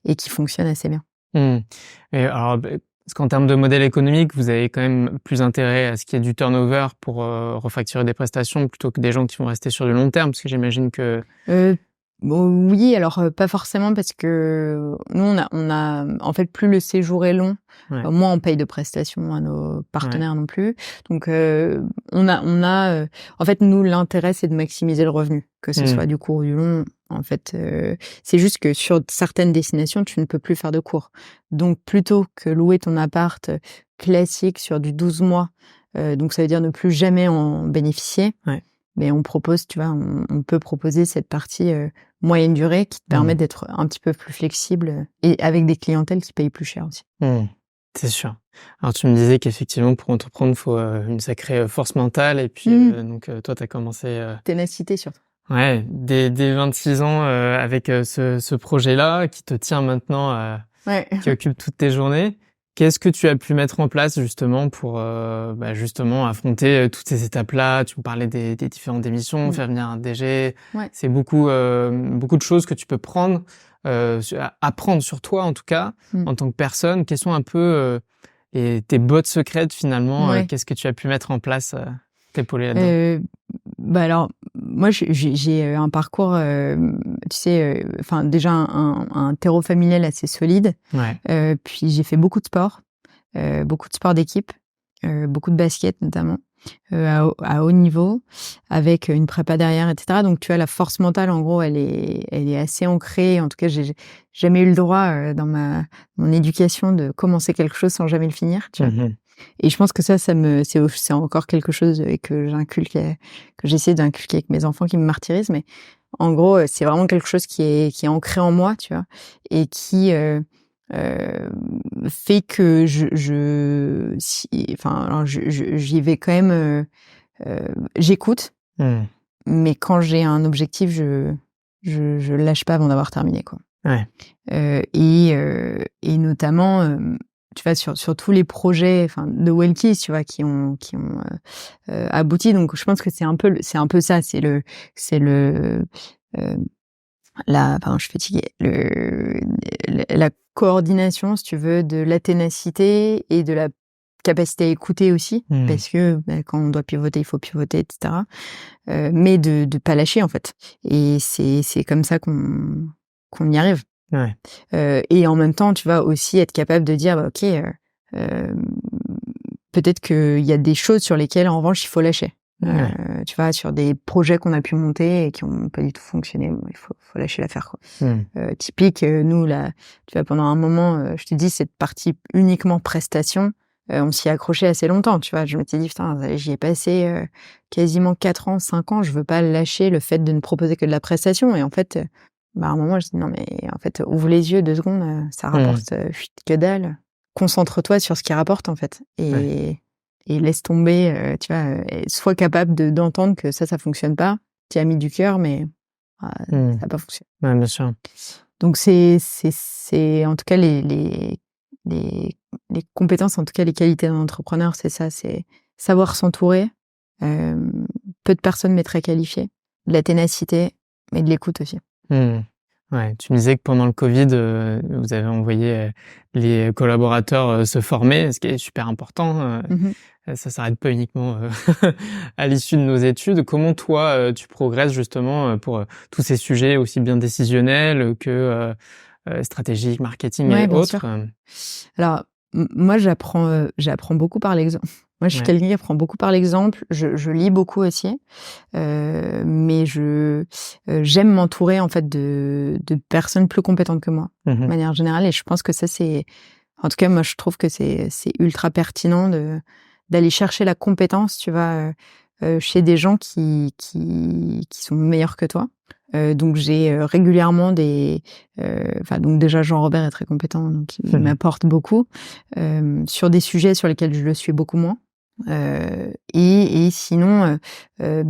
et qui fonctionnent assez bien. Et alors, parce qu'en termes de modèle économique, vous avez quand même plus intérêt à ce qu'il y ait du turnover pour refacturer des prestations plutôt que des gens qui vont rester sur du long terme, parce que j'imagine que... Oui, alors pas forcément, parce que nous on a en fait, plus le séjour est long, moins on paye de prestations à nos partenaires non plus. Donc on a en fait, nous l'intérêt c'est de maximiser le revenu, que ce soit du court ou du long. En fait, c'est juste que sur certaines destinations tu ne peux plus faire de court. Donc plutôt que louer ton appart classique sur du 12 mois, donc ça veut dire ne plus jamais en bénéficier. Mais on propose, tu vois, on peut proposer cette partie moyenne durée qui te permet d'être un petit peu plus flexible, et avec des clientèles qui payent plus cher aussi. C'est sûr. Alors tu me disais qu'effectivement pour entreprendre, il faut une sacrée force mentale, et puis donc toi tu as commencé... Ténacité surtout. Ouais, dès 26 ans avec ce projet-là qui te tient maintenant, qui occupe toutes tes journées. Qu'est-ce que tu as pu mettre en place justement pour justement affronter toutes ces étapes-là? Tu me parlais des différentes émissions, faire venir un DG. C'est beaucoup de choses que tu peux prendre, apprendre sur toi en tout cas, en tant que personne. Quelles sont un peu tes bottes secrètes finalement? Qu'est-ce que tu as pu mettre en place, t'épauler là-dedans? Alors moi j'ai un parcours, tu sais, enfin déjà un terreau familial assez solide. Puis j'ai fait beaucoup de sport d'équipe, beaucoup de basket notamment, à haut niveau, avec une prépa derrière, etc. Donc tu vois, la force mentale, en gros, elle est assez ancrée. En tout cas, j'ai jamais eu le droit dans mon éducation de commencer quelque chose sans jamais le finir, tu vois. Mmh. Et je pense que c'est encore quelque chose que j'essaie d'inculquer avec mes enfants qui me martyrisent. Mais en gros, c'est vraiment quelque chose qui est ancré en moi, tu vois, et qui fait que j'y vais quand même. J'écoute, Mmh. mais quand j'ai un objectif, je lâche pas avant d'avoir terminé, quoi. Ouais. Et notamment, tu vois, sur tous les projets, enfin, de Wellkiss, tu vois, qui ont abouti. Donc, je pense que c'est un peu ça. Pardon, je suis fatiguée. La coordination, si tu veux, de la ténacité et de la capacité à écouter aussi, Mmh. parce que quand on doit pivoter, il faut pivoter, etc. Mais de pas lâcher, en fait. Et c'est comme ça qu'on y arrive. Ouais. Et en même temps, tu vas aussi être capable de dire, OK, peut-être qu'il y a des choses sur lesquelles, en revanche, il faut lâcher. Ouais. Tu vois, sur des projets qu'on a pu monter et qui ont pas du tout fonctionné, il faut lâcher l'affaire, quoi. Typique, nous, là, tu vois, pendant un moment, je te dis, cette partie uniquement prestation, on s'y est accroché assez longtemps, tu vois. Je m'étais dit, putain, j'y ai passé quasiment 4 ans, 5 ans, je veux pas lâcher le fait de ne proposer que de la prestation. Et en fait, à un moment, je dis, non, mais en fait, ouvre les yeux 2 secondes, ça rapporte que dalle. Concentre-toi sur ce qui rapporte, en fait. Et laisse tomber, tu vois, sois capable d'entendre que ça fonctionne pas. Tu as mis du cœur, mais ça n'a pas fonctionné. Ouais, bien sûr. Donc c'est en tout cas les compétences, en tout cas les qualités d'un entrepreneur, c'est ça, c'est savoir s'entourer, peu de personnes mais très qualifiées, de la ténacité, mais de l'écoute aussi. Ouais, tu me disais que pendant le Covid, vous avez envoyé les collaborateurs se former, ce qui est super important. Ça s'arrête pas uniquement à l'issue de nos études. Comment toi, tu progresses justement pour tous ces sujets aussi bien décisionnels que stratégiques, marketing Ouais, et bien autres? sûr. Alors, moi, j'apprends beaucoup par l'exemple. Moi, je suis Ouais. quelqu'un qui apprend beaucoup par l'exemple. Je lis beaucoup aussi, mais j'aime m'entourer en fait de personnes plus compétentes que moi, de Mmh. manière générale. Et je pense que ça, en tout cas, moi, je trouve que c'est ultra pertinent d'aller chercher la compétence, tu vois, chez des gens qui sont meilleurs que toi. Donc j'ai régulièrement donc déjà Jean-Robert est très compétent, donc il m'apporte beaucoup sur des sujets sur lesquels je le suis beaucoup moins. Et sinon,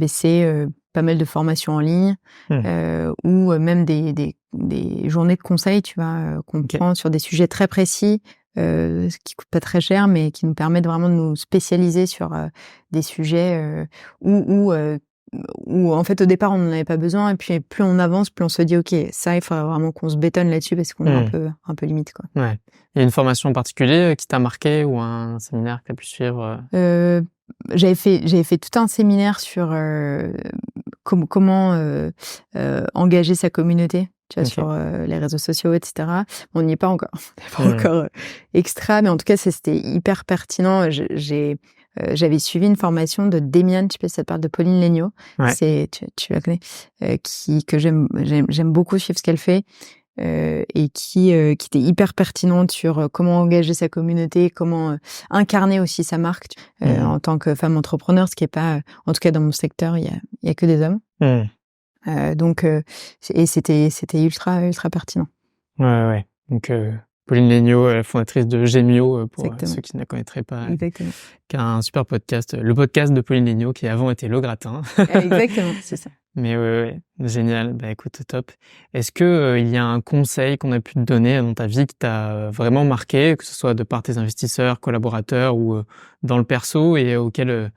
c'est pas mal de formations en ligne ou même des journées de conseil, tu vois, qu'on prend sur des sujets très précis, qui coûtent pas très cher, mais qui nous permettent vraiment de nous spécialiser sur des sujets où en fait au départ on n'en avait pas besoin, et puis plus on avance, plus on se dit OK, ça il faudrait vraiment qu'on se bétonne là-dessus parce qu'on est un peu limite, quoi. Ouais. Il y a une formation en particulier qui t'a marqué ou un séminaire que tu as pu suivre? J'avais fait tout un séminaire sur comment engager sa communauté, tu vois, sur les réseaux sociaux, etc. On n'y est pas encore, on n'est pas encore extra, mais en tout cas, c'était hyper pertinent. J'avais suivi une formation de Demian, je sais pas si ça te parle, de Pauline Legnaud. Ouais. Tu la connais, que j'aime beaucoup suivre ce qu'elle fait. Et qui était hyper pertinente sur comment engager sa communauté, comment incarner aussi sa marque en tant que femme entrepreneur, ce qui est pas, en tout cas dans mon secteur, il y a que des hommes. Donc et c'était ultra pertinent. Ouais. Donc Pauline Legnaud, fondatrice de Gemio, pour ceux qui ne la connaîtraient pas. Exactement. Qui a un super podcast, le podcast de Pauline Legnaud, qui avant était Le Gratin. Exactement, c'est ça. Mais ouais, génial. Bah écoute, top. Est-ce que il y a un conseil qu'on a pu te donner dans ta vie qui t'a vraiment marqué, que ce soit de par tes investisseurs, collaborateurs ou dans le perso, et auquel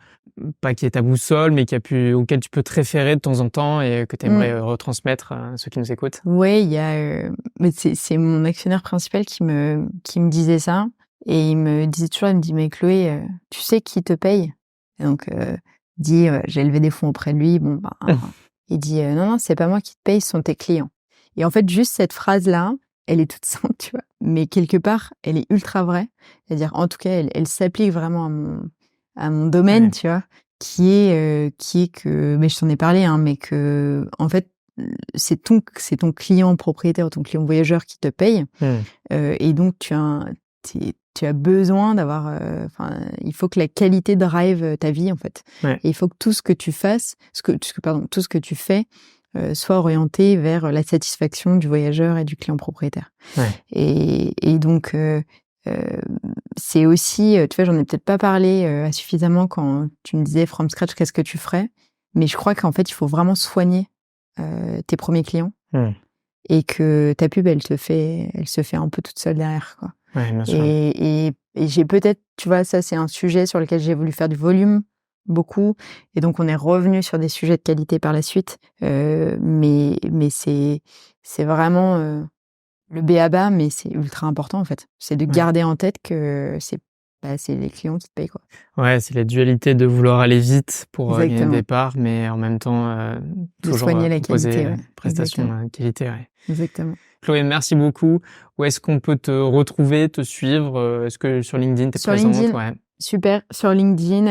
pas qui est ta boussole, mais auquel tu peux te référer de temps en temps et que tu aimerais retransmettre à ceux qui nous écoutent? Ouais, il y a mais c'est mon actionnaire principal qui me disait ça, et il me disait toujours, il me dit: «Mais Chloé, tu sais qui te paye?» Et donc il dit, j'ai levé des fonds auprès de lui, bon il dit: Non, c'est pas moi qui te paye, ce sont tes clients». Et en fait, juste cette phrase-là, elle est toute simple, tu vois, mais quelque part, elle est ultra vraie. C'est-à-dire, en tout cas, elle s'applique vraiment à mon domaine, Ouais. tu vois, qui est que, mais je t'en ai parlé, hein, mais que en fait, c'est ton client propriétaire ou ton client voyageur qui te paye, Mmh. et donc tu as besoin d'avoir, enfin, il faut que la qualité drive ta vie en fait, Ouais. et il faut que tout ce que tu fasses, tout ce que tu fais, soit orienté vers la satisfaction du voyageur et du client propriétaire. Ouais. Et donc, c'est aussi, tu vois, j'en ai peut-être pas parlé, suffisamment quand tu me disais from scratch, qu'est-ce que tu ferais? Mais je crois qu'en fait, il faut vraiment soigner, tes premiers clients Mmh. et que ta pub, elle se fait un peu toute seule derrière, quoi. Ouais, bien sûr. Et j'ai peut-être, tu vois, ça, c'est un sujet sur lequel j'ai voulu faire du volume, beaucoup, et donc on est revenu sur des sujets de qualité par la suite, mais c'est vraiment, le b.a-ba, mais c'est ultra important, en fait. C'est de Ouais. garder en tête que c'est les clients qui te payent, quoi. Ouais, c'est la dualité de vouloir aller vite pour, gagner des Exactement. parts, mais en même temps, De toujours, soigner la proposer, qualité, ouais. prestations, Exactement. de qualité, ouais. Exactement. Chloé, merci beaucoup. Où est-ce qu'on peut te retrouver, te suivre? Est-ce que sur LinkedIn, tu es Sur présente? LinkedIn, Ouais. super. Sur LinkedIn,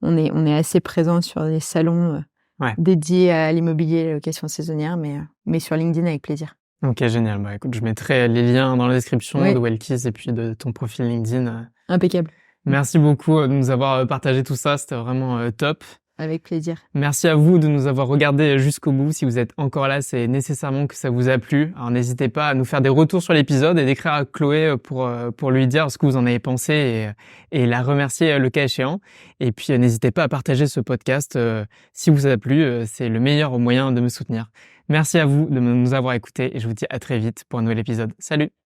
on est assez présent sur des salons, Ouais. dédiés à l'immobilier et la location saisonnière, mais sur LinkedIn avec plaisir. OK, génial. Bah, écoute, je mettrai les liens dans la description de Oui, Wellkiss et puis de ton profil LinkedIn. impeccable. Merci beaucoup, de nous avoir, partagé tout ça. C'était vraiment, top. Avec plaisir. Merci à vous de nous avoir regardés jusqu'au bout. Si vous êtes encore là, c'est nécessairement que ça vous a plu. Alors n'hésitez pas à nous faire des retours sur l'épisode et d'écrire à Chloé pour lui dire ce que vous en avez pensé et la remercier le cas échéant. Et puis n'hésitez pas à partager ce podcast si vous a plu. C'est le meilleur moyen de me soutenir. Merci à vous de nous avoir écoutés et je vous dis à très vite pour un nouvel épisode. Salut!